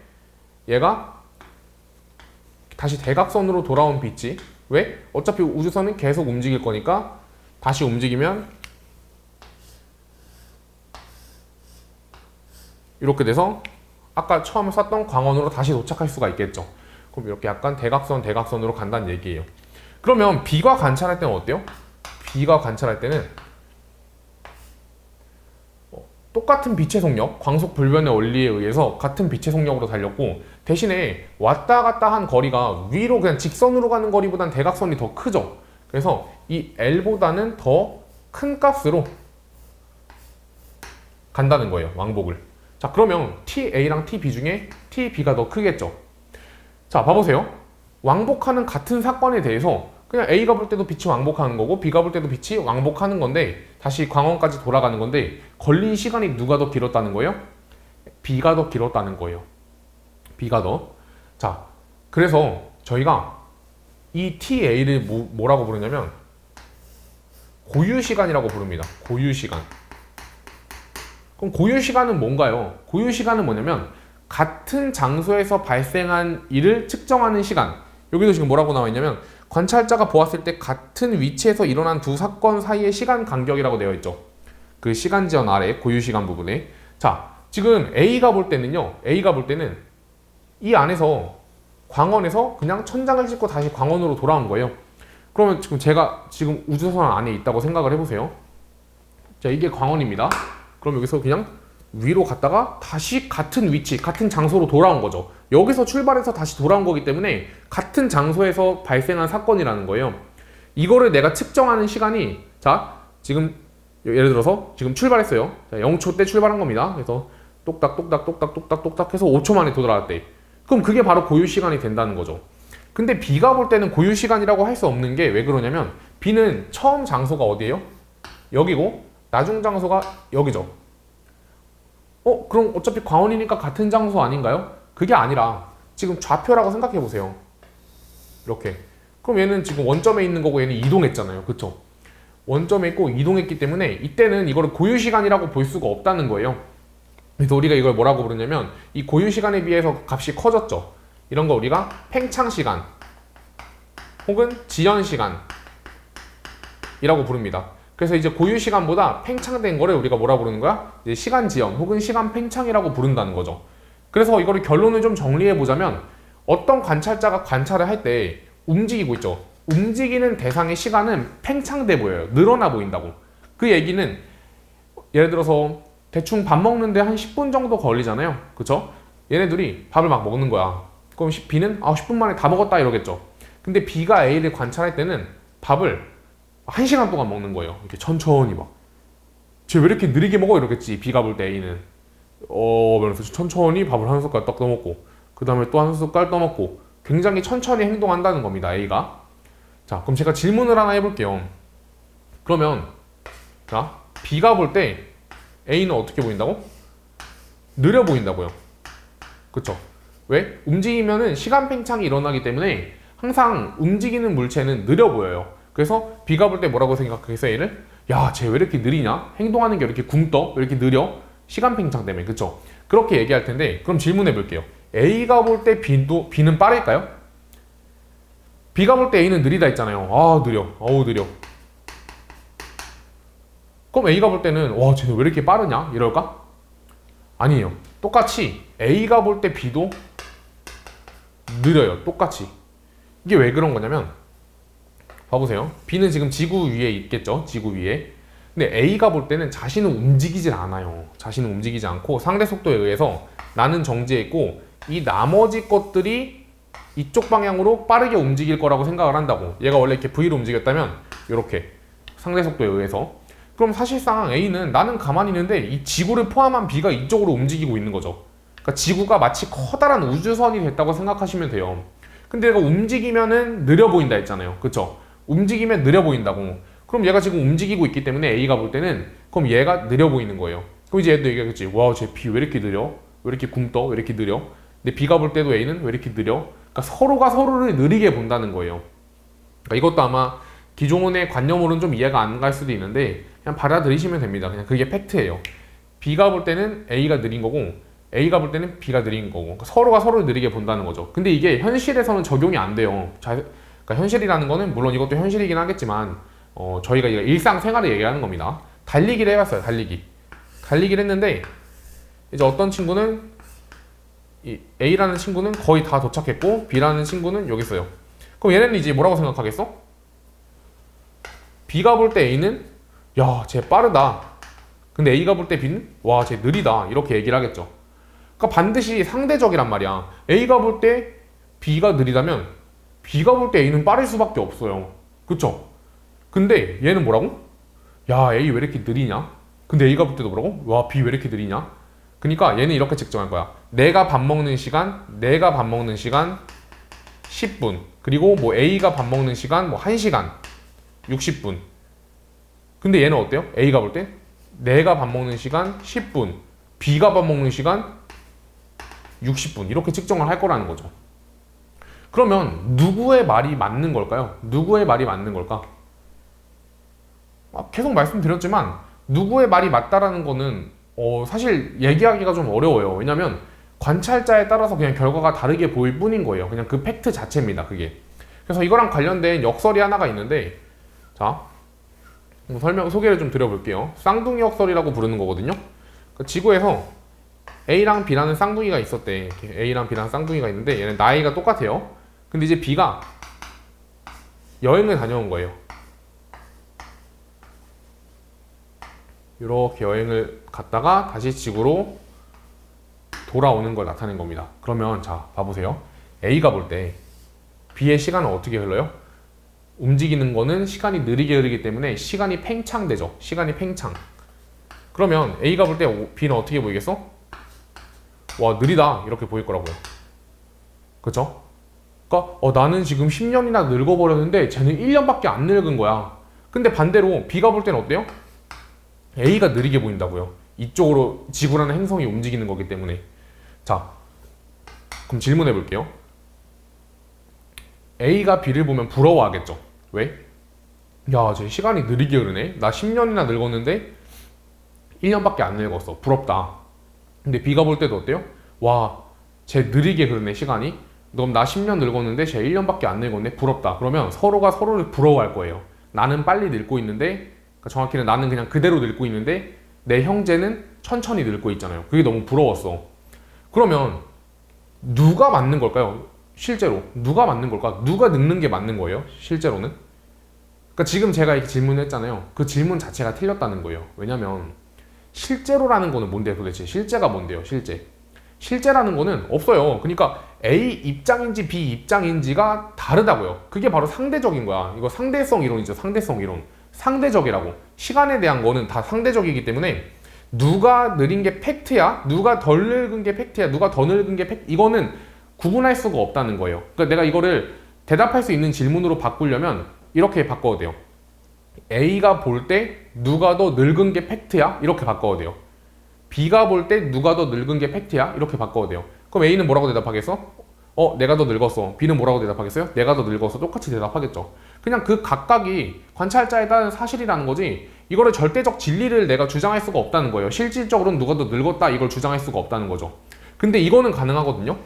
얘가 다시 대각선으로 돌아온 빛이, 왜? 어차피 우주선은 계속 움직일 거니까 다시 움직이면 이렇게 돼서 아까 처음에 쐈던 광원으로 다시 도착할 수가 있겠죠. 그럼 이렇게 약간 대각선으로 간다는 얘기예요. 그러면 B가 관찰할 때는 어때요? B가 관찰할 때는 똑같은 빛의 속력, 광속 불변의 원리에 의해서 같은 빛의 속력으로 달렸고, 대신에 왔다 갔다 한 거리가 위로 그냥 직선으로 가는 거리보단 대각선이 더 크죠. 그래서 이 L보다는 더 큰 값으로 간다는 거예요. 왕복을. 자, 그러면 TA랑 TB 중에 TB가 더 크겠죠. 자, 봐보세요. 왕복하는 같은 사건에 대해서 그냥 A가 볼 때도 빛이 왕복하는 거고 B가 볼 때도 빛이 왕복하는 건데, 다시 광원까지 돌아가는 건데, 걸린 시간이 누가 더 길었다는 거예요? B가 더 길었다는 거예요. B가 더. 자, 그래서 저희가 이 TA를 뭐라고 부르냐면 고유시간이라고 부릅니다. 고유시간. 그럼 고유시간은 뭔가요? 고유시간은 뭐냐면 같은 장소에서 발생한 일을 측정하는 시간. 여기도 지금 뭐라고 나와 있냐면, 관찰자가 보았을 때 같은 위치에서 일어난 두 사건 사이의 시간 간격이라고 되어 있죠. 그 시간지연 아래 고유시간 부분에. 자, 지금 A가 볼 때는요. A가 볼 때는 이 안에서 광원에서 그냥 천장을 찍고 다시 광원으로 돌아온 거예요. 그러면 제가 지금 우주선 안에 있다고 생각을 해보세요. 자, 이게 광원입니다. 그럼 여기서 그냥 위로 갔다가 다시 같은 위치, 같은 장소로 돌아온 거죠. 여기서 출발해서 다시 돌아온 거기 때문에 같은 장소에서 발생한 사건이라는 거예요. 이거를 내가 측정하는 시간이, 자, 지금 예를 들어서 지금 출발했어요. 자, 0초 때 출발한 겁니다. 그래서 똑딱 해서 5초 만에 돌아왔대. 그럼 그게 바로 고유시간이 된다는 거죠. 근데 B가 볼 때는 고유시간이라고 할 수 없는 게 왜 그러냐면, B는 처음 장소가 어디예요? 여기고 나중 장소가 여기죠. 그럼 어차피 광원이니까 같은 장소 아닌가요? 그게 아니라 지금 좌표라고 생각해 보세요. 이렇게. 그럼 얘는 지금 원점에 있는 거고 얘는 이동했잖아요. 그쵸? 원점에 있고 이동했기 때문에 이때는 이거를 고유시간이라고 볼 수가 없다는 거예요. 그래서 우리가 이걸 뭐라고 부르냐면 이 고유시간에 비해서 값이 커졌죠. 이런 거 우리가 팽창시간 혹은 지연시간이라고 부릅니다. 그래서 이제 고유시간보다 팽창된 거를 우리가 뭐라 부르는 거야? 이제 시간지연 혹은 시간팽창이라고 부른다는 거죠. 그래서 이거를 결론을 좀 정리해 보자면 어떤 관찰자가 관찰을 할 때 움직이고 있죠. 움직이는 대상의 시간은 팽창돼 보여요. 늘어나 보인다고. 그 얘기는 예를 들어서 대충 밥 먹는데 한 10분 정도 걸리잖아요. 그쵸? 얘네들이 밥을 막 먹는 거야. 그럼 B는 10분 만에 다 먹었다 이러겠죠. 근데 B가 A를 관찰할 때는 밥을 1시간 동안 먹는 거예요. 이렇게 천천히 막. 쟤 왜 이렇게 느리게 먹어? 이러겠지. B가 볼 때 A는. 그래서 천천히 밥을 한 숟갈 딱 떠먹고 그 다음에 또 한 숟갈 떠먹고 굉장히 천천히 행동한다는 겁니다. A가. 자, 그럼 제가 질문을 하나 해볼게요. 그러면 자, B가 볼 때 A는 어떻게 보인다고? 느려 보인다고요. 그쵸? 왜? 움직이면은 시간 팽창이 일어나기 때문에 항상 움직이는 물체는 느려 보여요. 그래서 B가 볼 때 뭐라고 생각해서 A를? 야, 쟤 왜 이렇게 느리냐? 행동하는 게 왜 이렇게 굼떠? 왜 이렇게 느려? 시간 팽창 때문에. 그쵸? 그렇게 얘기할 텐데 그럼 질문해 볼게요. A가 볼 때 B는 빠를까요? B가 볼 때 A는 느리다 했잖아요. 느려. 느려. 그럼 A가 볼 때는 쟤는 왜 이렇게 빠르냐? 이럴까? 아니에요. 똑같이 A가 볼 때 B도 느려요. 똑같이. 이게 왜 그런 거냐면 봐보세요. B는 지금 지구 위에 있겠죠? 지구 위에. 근데 A가 볼 때는 자신은 움직이질 않아요. 자신은 움직이지 않고 상대 속도에 의해서 나는 정지해 있고 이 나머지 것들이 이쪽 방향으로 빠르게 움직일 거라고 생각을 한다고. 얘가 원래 이렇게 V로 움직였다면 이렇게 상대 속도에 의해서. 그럼 사실상 A는 나는 가만히 있는데 이 지구를 포함한 B가 이쪽으로 움직이고 있는 거죠. 그러니까 지구가 마치 커다란 우주선이 됐다고 생각하시면 돼요. 근데 얘가 움직이면은 느려 보인다 했잖아요. 그쵸? 움직이면 느려 보인다고. 그럼 얘가 지금 움직이고 있기 때문에 A가 볼 때는 그럼 얘가 느려 보이는 거예요. 그럼 이제 얘도 얘기하겠지. 쟤 B 왜 이렇게 느려? 왜 이렇게 굼떠? 왜 이렇게 느려? 근데 B가 볼 때도 A는 왜 이렇게 느려? 그러니까 서로가 서로를 느리게 본다는 거예요. 그러니까 이것도 아마 기존의 관념으로는 좀 이해가 안 갈 수도 있는데 그냥 받아들이시면 됩니다. 그냥 그게 팩트예요. B가 볼 때는 A가 느린 거고 A가 볼 때는 B가 느린 거고 그러니까 서로가 서로를 느리게 본다는 거죠. 근데 이게 현실에서는 적용이 안 돼요. 그러니까 현실이라는 거는 물론 이것도 현실이긴 하겠지만 저희가 일상생활을 얘기하는 겁니다. 달리기를 해봤어요. 달리기를 했는데 이제 어떤 친구는 이 A라는 친구는 거의 다 도착했고 B라는 친구는 여기 있어요. 그럼 얘네는 이제 뭐라고 생각하겠어? B가 볼 때 A는 쟤 빠르다. 근데 A가 볼 때 B는 쟤 느리다. 이렇게 얘기를 하겠죠. 그러니까 반드시 상대적이란 말이야. A가 볼 때 B가 느리다면 B가 볼 때 A는 빠를 수밖에 없어요. 그쵸? 근데 얘는 뭐라고? A 왜 이렇게 느리냐? 근데 A가 볼 때도 뭐라고? B 왜 이렇게 느리냐? 그러니까 얘는 이렇게 측정할 거야. 내가 밥 먹는 시간 10분. 그리고 뭐 A가 밥 먹는 시간 1시간 60분. 근데 얘는 어때요? A가 볼 때 내가 밥 먹는 시간 10분, B가 밥 먹는 시간 60분 이렇게 측정을 할 거라는 거죠. 그러면 누구의 말이 맞는 걸까요? 누구의 말이 맞는 걸까? 계속 말씀드렸지만 누구의 말이 맞다라는 거는 사실 얘기하기가 좀 어려워요. 왜냐면 관찰자에 따라서 그냥 결과가 다르게 보일 뿐인 거예요. 그냥 그 팩트 자체입니다. 그게. 그래서 이거랑 관련된 역설이 하나가 있는데 자 소개를 좀 드려볼게요. 쌍둥이 역설이라고 부르는 거거든요. 그러니까 지구에서 A랑 B라는 쌍둥이가 있었대. A랑 B라는 쌍둥이가 있는데 얘는 나이가 똑같아요. 근데 이제 B가 여행을 다녀온 거예요. 이렇게 여행을 갔다가 다시 지구로 돌아오는 걸 나타낸 겁니다. 그러면 자 봐보세요. A가 볼 때 B의 시간은 어떻게 흘러요? 움직이는 거는 시간이 느리게 흐르기 때문에 시간이 팽창되죠. 시간이 팽창. 그러면 A가 볼 때 B는 어떻게 보이겠어? 느리다 이렇게 보일 거라고요. 그쵸? 그러니까 나는 지금 10년이나 늙어버렸는데 쟤는 1년밖에 안 늙은 거야. 근데 반대로 B가 볼 때는 어때요? A가 느리게 보인다고요. 이쪽으로 지구라는 행성이 움직이는 거기 때문에. 자, 그럼 질문해 볼게요. A가 B를 보면 부러워하겠죠. 왜? 야, 쟤 시간이 느리게 흐르네. 나 10년이나 늙었는데 1년밖에 안 늙었어. 부럽다. 근데 B가 볼 때도 어때요? 와, 쟤 느리게 흐르네 시간이. 그럼 나 10년 늙었는데 쟤 1년밖에 안 늙었네. 부럽다. 그러면 서로가 서로를 부러워할 거예요. 나는 빨리 늙고 있는데, 그러니까 정확히는 나는 그냥 그대로 늙고 있는데 내 형제는 천천히 늙고 있잖아요. 그게 너무 부러웠어. 그러면 누가 맞는 걸까요? 실제로 누가 맞는 걸까? 누가 늙는 게 맞는 거예요? 실제로는? 그러니까 지금 제가 이렇게 질문했잖아요. 그 질문 자체가 틀렸다는 거예요. 왜냐면 실제로라는 거는 뭔데요 도대체? 실제가 뭔데요? 실제라는 거는 없어요. 그러니까 A 입장인지 B 입장인지가 다르다고요. 그게 바로 상대적인 거야. 이거 상대성 이론이죠. 상대성 이론. 상대적이라고. 시간에 대한 거는 다 상대적이기 때문에 누가 느린 게 팩트야, 누가 덜 늙은 게 팩트야, 누가 더 늙은 게 팩트, 이거는 구분할 수가 없다는 거예요. 그러니까 내가 이거를 대답할 수 있는 질문으로 바꾸려면 이렇게 바꿔도 돼요. A가 볼 때 누가 더 늙은 게 팩트야? 이렇게 바꿔도 돼요. B가 볼 때 누가 더 늙은 게 팩트야? 이렇게 바꿔도 돼요. 그럼 A는 뭐라고 대답하겠어? 내가 더 늙었어. B는 뭐라고 대답하겠어요? 내가 더 늙었어. 똑같이 대답하겠죠. 그냥 그 각각이 관찰자에 따른 사실이라는 거지, 이거를 절대적 진리를 내가 주장할 수가 없다는 거예요. 실질적으로는 누가 더 늙었다 이걸 주장할 수가 없다는 거죠. 근데 이거는 가능하거든요.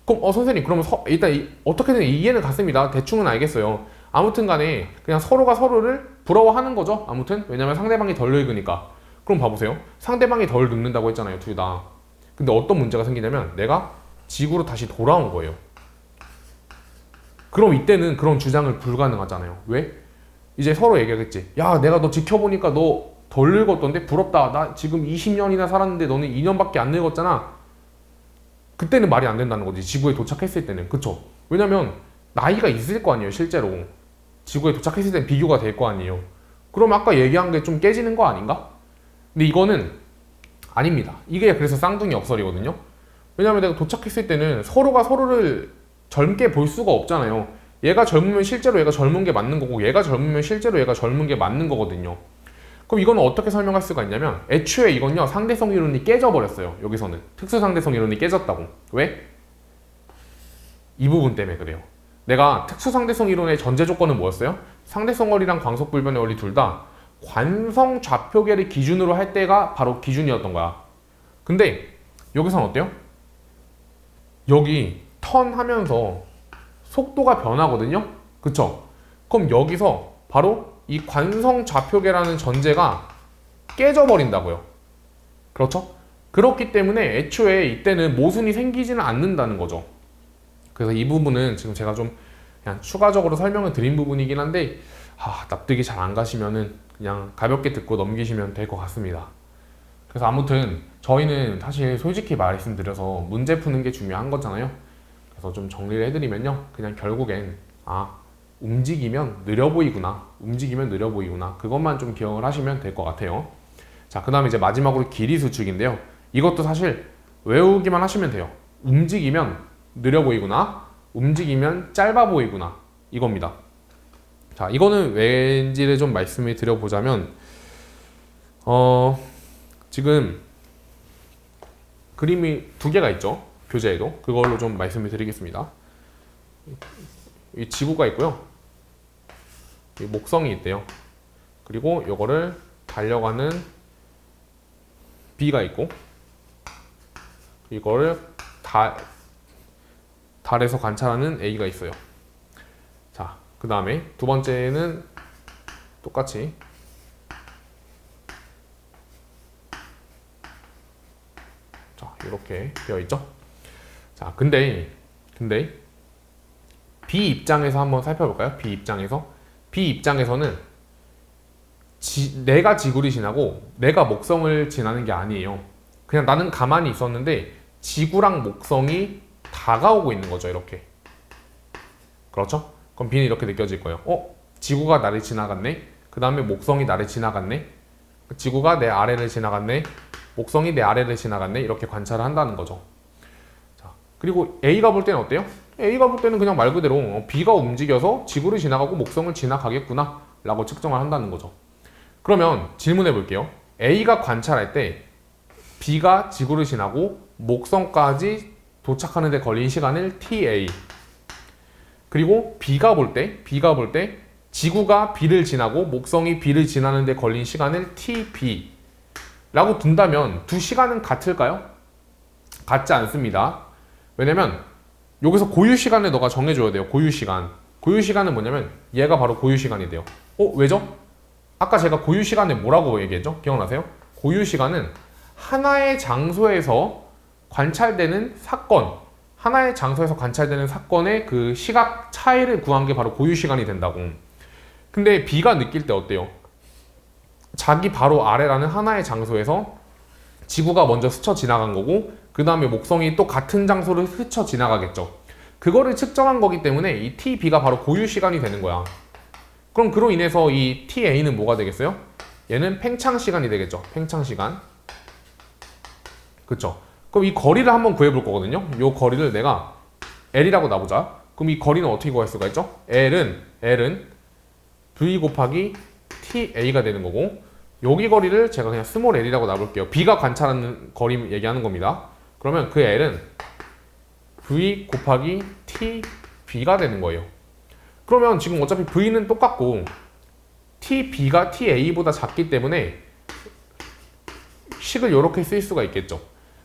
그럼 선생님 그러면 일단 어떻게든 이해는 갔습니다. 대충은 알겠어요. 아무튼 간에 그냥 서로가 서로를 부러워하는 거죠. 아무튼 왜냐면 상대방이 덜 늙으니까. 그럼 봐보세요. 상대방이 덜 늙는다고 했잖아요. 둘 다. 근데 어떤 문제가 생기냐면 내가 지구로 다시 돌아온 거예요. 그럼 이때는 그런 주장을 불가능하잖아요. 왜? 이제 서로 얘기하겠지. 야, 내가 너 지켜보니까 너 덜 늙었던데? 부럽다. 나 지금 20년이나 살았는데 너는 2년밖에 안 늙었잖아. 그때는 말이 안 된다는 거지. 지구에 도착했을 때는. 그쵸? 왜냐면 나이가 있을 거 아니에요. 실제로. 지구에 도착했을 때는 비교가 될 거 아니에요. 그럼 아까 얘기한 게 좀 깨지는 거 아닌가? 근데 이거는 아닙니다. 이게 그래서 쌍둥이 역설이거든요. 왜냐면 내가 도착했을 때는 서로가 서로를 젊게 볼 수가 없잖아요. 얘가 젊으면 실제로 얘가 젊은 게 맞는 거고, 얘가 젊으면 실제로 얘가 젊은 게 맞는 거거든요. 그럼 이거는 어떻게 설명할 수가 있냐면, 애초에 이건요 상대성 이론이 깨져버렸어요. 여기서는 특수상대성 이론이 깨졌다고. 왜? 이 부분 때문에 그래요. 내가 특수상대성 이론의 전제 조건은 뭐였어요? 상대성 원리랑 광속불변의 원리 둘 다 관성 좌표계를 기준으로 할 때가 바로 기준이었던 거야. 근데 여기서는 어때요? 여기 턴 하면서 속도가 변하거든요. 그쵸? 그럼 여기서 바로 이 관성 좌표계라는 전제가 깨져버린다고요. 그렇죠? 그렇기 때문에 애초에 이때는 모순이 생기지는 않는다는 거죠. 그래서 이 부분은 지금 제가 좀 그냥 추가적으로 설명을 드린 부분이긴 한데, 납득이 잘 안 가시면은 그냥 가볍게 듣고 넘기시면 될 것 같습니다. 그래서 아무튼 저희는 사실 솔직히 말씀드려서 문제 푸는 게 중요한 거잖아요. 그래서 좀 정리를 해드리면요, 그냥 결국엔 움직이면 느려 보이구나, 움직이면 느려 보이구나, 그것만 좀 기억을 하시면 될 것 같아요. 자, 그 다음에 이제 마지막으로 길이 수축인데요. 이것도 사실 외우기만 하시면 돼요. 움직이면 느려 보이구나, 움직이면 짧아 보이구나, 이겁니다. 자, 이거는 왠지를 좀 말씀을 드려보자면, 지금 그림이 두 개가 있죠. 교재에도. 그걸로 좀 말씀을 드리겠습니다. 이 지구가 있고요. 이 목성이 있대요. 그리고 이거를 달려가는 B가 있고, 이거를 달에서 관찰하는 A가 있어요. 자, 그 다음에 두 번째는 똑같이 이렇게 되어 있죠. 자, 근데 B 입장에서 한번 살펴볼까요? B 입장에서는 내가 지구를 지나고 내가 목성을 지나는 게 아니에요. 그냥 나는 가만히 있었는데 지구랑 목성이 다가오고 있는 거죠. 이렇게. 그렇죠? 그럼 B는 이렇게 느껴질 거예요. 지구가 나를 지나갔네. 그 다음에 목성이 나를 지나갔네. 지구가 내 아래를 지나갔네. 목성이 내 아래를 지나갔네. 이렇게 관찰을 한다는 거죠. 자, 그리고 A가 볼 때는 어때요? A가 볼 때는 그냥 말 그대로 B가 움직여서 지구를 지나가고 목성을 지나가겠구나 라고 측정을 한다는 거죠. 그러면 질문해 볼게요. A가 관찰할 때 B가 지구를 지나고 목성까지 도착하는 데 걸린 시간을 TA. 그리고 B가 볼 때 지구가 B를 지나고 목성이 B를 지나는 데 걸린 시간을 TB 라고 둔다면 두 시간은 같을까요? 같지 않습니다. 왜냐면 여기서 고유 시간을 너가 정해줘야 돼요. 고유 시간. 고유 시간은 뭐냐면 얘가 바로 고유 시간이 돼요. 왜죠? 아까 제가 고유 시간에 뭐라고 얘기했죠? 기억나세요? 고유 시간은 하나의 장소에서 관찰되는 사건, 하나의 장소에서 관찰되는 사건의 그 시각 차이를 구한 게 바로 고유 시간이 된다고. 근데 B가 느낄 때 어때요? 자기 바로 아래라는 하나의 장소에서 지구가 먼저 스쳐 지나간 거고 그 다음에 목성이 또 같은 장소를 스쳐 지나가겠죠. 그거를 측정한 거기 때문에 이 TB가 바로 고유 시간이 되는 거야. 그럼 그로 인해서 이 TA는 뭐가 되겠어요? 얘는 팽창 시간이 되겠죠. 팽창 시간. 그쵸? 그럼 이 거리를 한번 구해볼 거거든요. 이 거리를 내가 L이라고 놔보자. 그럼 이 거리는 어떻게 구할 수가 있죠? L은 V 곱하기 TA가 되는 거고 여기 거리를 제가 그냥 스몰 l이라고 놔볼게요. B가 관찰하는 거리 얘기하는 겁니다. 그러면 그 L은 V 곱하기 TB가 되는 거예요. 그러면 지금 어차피 V는 똑같고 TB가 TA보다 작기 때문에 식을 이렇게 쓸 수가 있겠죠.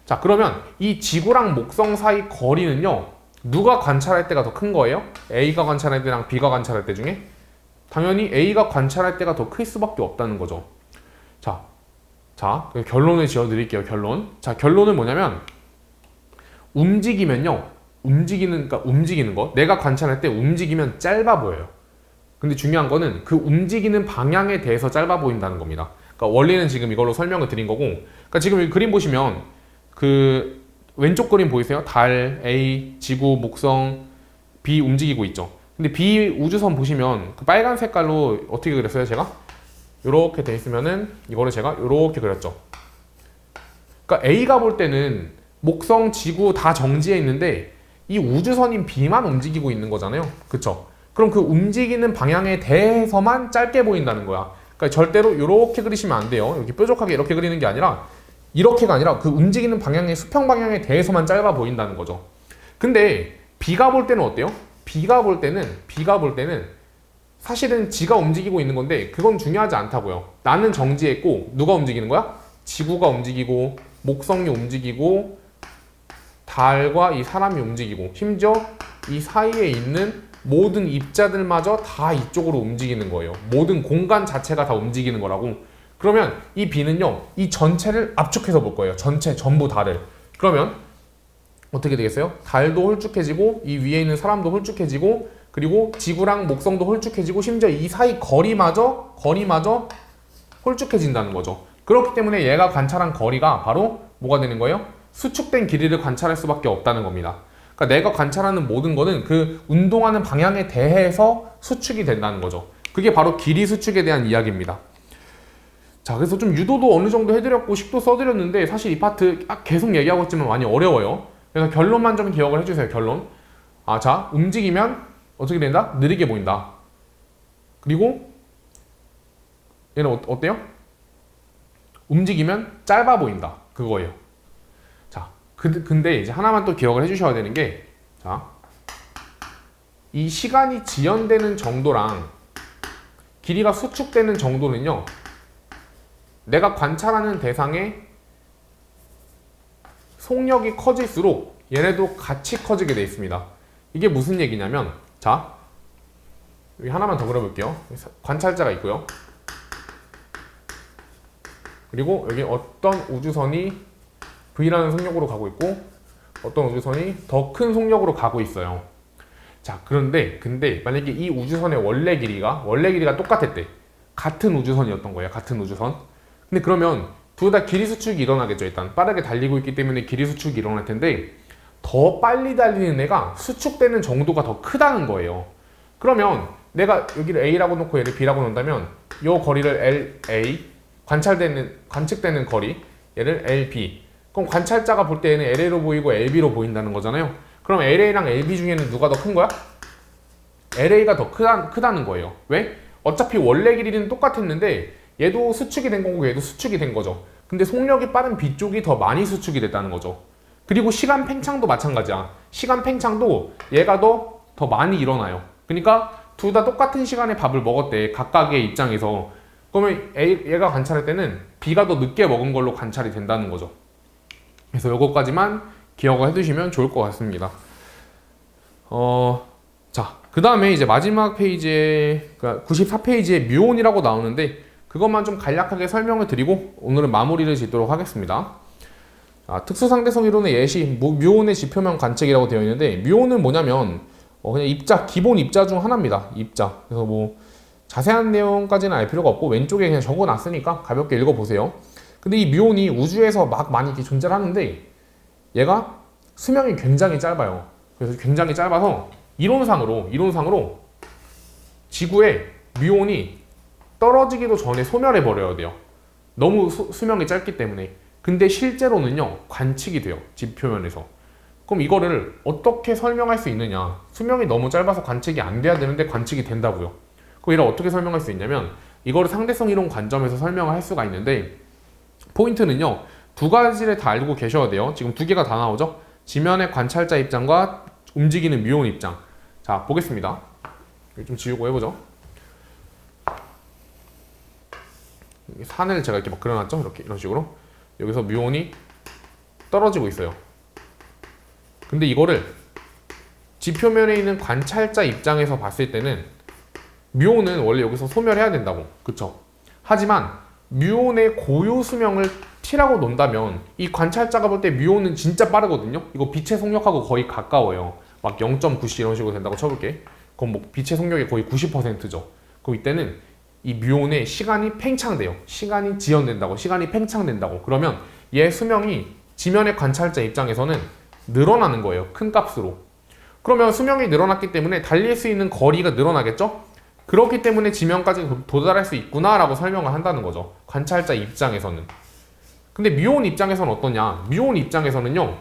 자, 그러면 이 지구랑 목성 사이 거리는요, 누가 관찰할 때가 더 큰 거예요? A가 관찰할 때랑 B가 관찰할 때 중에? 당연히 A가 관찰할 때가 더 클 수밖에 없다는 거죠. 자, 결론을 지어 드릴게요. 결론은 뭐냐면 움직이면요. 움직이는 거. 내가 관찰할 때 움직이면 짧아 보여요. 근데 중요한 거는 그 움직이는 방향에 대해서 짧아 보인다는 겁니다. 그러니까 원리는 지금 이걸로 설명을 드린 거고, 그러니까 지금 이 그림 보시면 그 왼쪽 그림 보이세요? 달, A, 지구, 목성, B 움직이고 있죠. 근데 B 우주선 보시면 그 빨간 색깔로 어떻게 그렸어요, 제가? 요렇게 돼 있으면은 이거를 제가 요렇게 그렸죠. 그러니까 A가 볼 때는 목성, 지구 다 정지해 있는데 이 우주선인 B만 움직이고 있는 거잖아요. 그쵸? 그럼 그 움직이는 방향에 대해서만 짧게 보인다는 거야. 그러니까 절대로 이렇게 그리시면 안 돼요. 이렇게 뾰족하게 이렇게 그리는 게 아니라 이렇게가 아니라 그 움직이는 방향의 수평 방향에 대해서만 짧아 보인다는 거죠. 근데 B가 볼 때는 어때요? B가 볼 때는 사실은 지가 움직이고 있는 건데 그건 중요하지 않다고요. 나는 정지했고 누가 움직이는 거야? 지구가 움직이고 목성이 움직이고 달과 이 사람이 움직이고 심지어 이 사이에 있는 모든 입자들마저 다 이쪽으로 움직이는 거예요. 모든 공간 자체가 다 움직이는 거라고. 그러면 이 B는요, 이 전체를 압축해서 볼 거예요. 전부 달을. 그러면 어떻게 되겠어요? 달도 홀쭉해지고 이 위에 있는 사람도 홀쭉해지고 그리고 지구랑 목성도 홀쭉해지고 심지어 이 사이 거리마저 홀쭉해진다는 거죠. 그렇기 때문에 얘가 관찰한 거리가 바로 뭐가 되는 거예요? 수축된 길이를 관찰할 수밖에 없다는 겁니다. 그러니까 내가 관찰하는 모든 거는 그 운동하는 방향에 대해서 수축이 된다는 거죠. 그게 바로 길이 수축에 대한 이야기입니다. 자, 그래서 좀 유도도 어느 정도 해드렸고 식도 써드렸는데 사실 이 파트 계속 얘기하고 있지만 많이 어려워요. 그래서 결론만 좀 기억을 해주세요. 결론. 자, 움직이면 어떻게 된다? 느리게 보인다. 그리고 얘는 어때요? 움직이면 짧아 보인다. 그거예요. 자, 근데 이제 하나만 또 기억을 해주셔야 되는 게, 자, 이 시간이 지연되는 정도랑 길이가 수축되는 정도는요, 내가 관찰하는 대상의 속력이 커질수록 얘네도 같이 커지게 되어 있습니다. 이게 무슨 얘기냐면, 자, 여기 하나만 더 그려볼게요. 관찰자가 있고요. 그리고 여기 어떤 우주선이 V라는 속력으로 가고 있고 어떤 우주선이 더 큰 속력으로 가고 있어요. 자, 근데 만약에 이 우주선의 원래 길이가 똑같았대. 같은 우주선이었던 거예요. 같은 우주선. 근데 그러면 둘 다 길이 수축이 일어나겠죠. 일단 빠르게 달리고 있기 때문에 길이 수축이 일어날 텐데 더 빨리 달리는 애가 수축되는 정도가 더 크다는 거예요. 그러면 내가 여기를 A라고 놓고 얘를 B라고 놓는다면 이 거리를 LA, 관측되는 거리, 얘를 LB. 그럼 관찰자가 볼 때에는 LA로 보이고 LB로 보인다는 거잖아요. 그럼 LA랑 LB 중에는 누가 더 큰 거야? LA가 더 크다는 거예요. 왜? 어차피 원래 길이는 똑같았는데 얘도 수축이 된 거고 얘도 수축이 된 거죠. 근데 속력이 빠른 B 쪽이 더 많이 수축이 됐다는 거죠. 그리고 시간 팽창도 마찬가지야. 시간 팽창도 얘가 더 많이 일어나요. 그러니까 둘 다 똑같은 시간에 밥을 먹었대. 각각의 입장에서. 그러면 얘가 관찰할 때는 B가 더 늦게 먹은 걸로 관찰이 된다는 거죠. 그래서 이것까지만 기억을 해두시면 좋을 것 같습니다. 자, 그 다음에 이제 마지막 페이지에, 그러니까 94페이지에 뮤온이라고 나오는데 그것만 좀 간략하게 설명을 드리고 오늘은 마무리를 짓도록 하겠습니다. 특수상대성 이론의 예시, 뮤온의 지표면 관측이라고 되어 있는데 뮤온은 뭐냐면 그냥 기본 입자 중 하나입니다. 입자. 그래서 뭐 자세한 내용까지는 알 필요가 없고 왼쪽에 그냥 적어놨으니까 가볍게 읽어보세요. 근데 이 뮤온이 우주에서 막 많이 이렇게 존재를 하는데 얘가 수명이 굉장히 짧아요. 그래서 굉장히 짧아서 이론상으로 지구에 뮤온이 떨어지기도 전에 소멸해 버려야 돼요. 너무 수명이 짧기 때문에. 근데 실제로는요 관측이 돼요. 지표면에서. 그럼 이거를 어떻게 설명할 수 있느냐? 수명이 너무 짧아서 관측이 안 돼야 되는데 관측이 된다고요. 그럼 이걸 어떻게 설명할 수 있냐면 이거를 상대성 이론 관점에서 설명을 할 수가 있는데 포인트는요 두 가지를 다 알고 계셔야 돼요. 지금 두 개가 다 나오죠? 지면의 관찰자 입장과 움직이는 뮤온 입장. 자 보겠습니다. 좀 지우고 해보죠. 산을 제가 이렇게 막 그려놨죠? 이렇게 이런 식으로. 여기서 뮤온이 떨어지고 있어요. 근데 이거를 지표면에 있는 관찰자 입장에서 봤을 때는 뮤온은 원래 여기서 소멸해야 된다고. 그쵸? 하지만 뮤온의 고유 수명을 t라고 논다면 이 관찰자가 볼 때 뮤온은 진짜 빠르거든요. 이거 빛의 속력하고 거의 가까워요. 막 0.9c 이런 식으로 된다고 쳐볼게. 그럼 뭐 빛의 속력이 거의 90%죠. 그럼 이때는 이 뮤온의 시간이 팽창돼요. 시간이 지연된다고. 시간이 팽창된다고. 그러면 얘 수명이 지면의 관찰자 입장에서는 늘어나는 거예요. 큰 값으로. 그러면 수명이 늘어났기 때문에 달릴 수 있는 거리가 늘어나겠죠? 그렇기 때문에 지면까지 도달할 수 있구나 라고 설명을 한다는 거죠. 관찰자 입장에서는. 근데 뮤온 입장에서는 어떠냐? 뮤온 입장에서는요.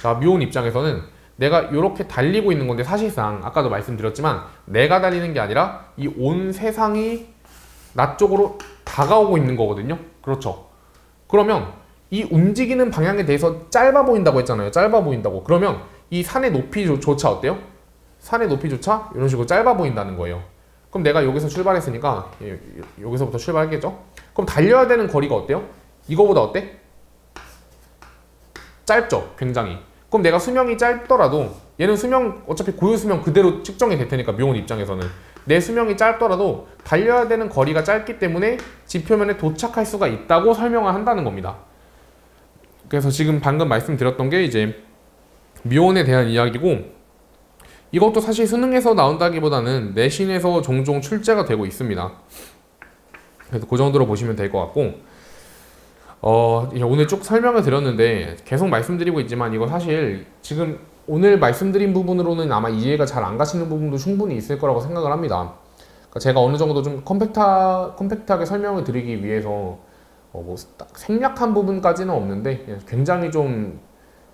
자, 뮤온 입장에서는 내가 이렇게 달리고 있는 건데 사실상 아까도 말씀드렸지만 내가 달리는 게 아니라 이 온 세상이 나 쪽으로 다가오고 있는 거거든요. 그렇죠. 그러면 이 움직이는 방향에 대해서 짧아 보인다고 했잖아요. 짧아 보인다고. 그러면 이 산의 높이조차 어때요? 산의 높이조차 이런 식으로 짧아 보인다는 거예요. 그럼 내가 여기서 출발했으니까 여기서부터 출발하겠죠? 그럼 달려야 되는 거리가 어때요? 이거보다 어때? 짧죠? 굉장히. 그럼 내가 수명이 짧더라도 얘는 수명 어차피 고유 수명 그대로 측정이 될 테니까 뮤온 입장에서는 내 수명이 짧더라도 달려야 되는 거리가 짧기 때문에 지표면에 도착할 수가 있다고 설명을 한다는 겁니다. 그래서 지금 방금 말씀드렸던 게 이제 뮤온에 대한 이야기고 이것도 사실 수능에서 나온다기보다는 내신에서 종종 출제가 되고 있습니다. 그래서 그 정도로 보시면 될 것 같고 오늘 쭉 설명을 드렸는데 계속 말씀드리고 있지만 이거 사실 지금 오늘 말씀드린 부분으로는 아마 이해가 잘 안 가시는 부분도 충분히 있을 거라고 생각을 합니다. 그러니까 제가 어느 정도 좀 컴팩트하게 설명을 드리기 위해서 뭐 생략한 부분까지는 없는데 굉장히 좀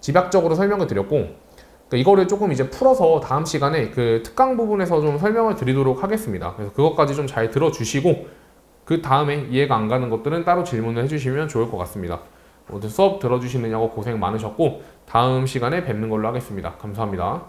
집약적으로 설명을 드렸고 그러니까 이거를 조금 이제 풀어서 다음 시간에 그 특강 부분에서 좀 설명을 드리도록 하겠습니다. 그래서 그것까지 좀 잘 들어주시고 그 다음에 이해가 안 가는 것들은 따로 질문을 해주시면 좋을 것 같습니다. 오늘 수업 들어주시느냐고 고생 많으셨고 다음 시간에 뵙는 걸로 하겠습니다. 감사합니다.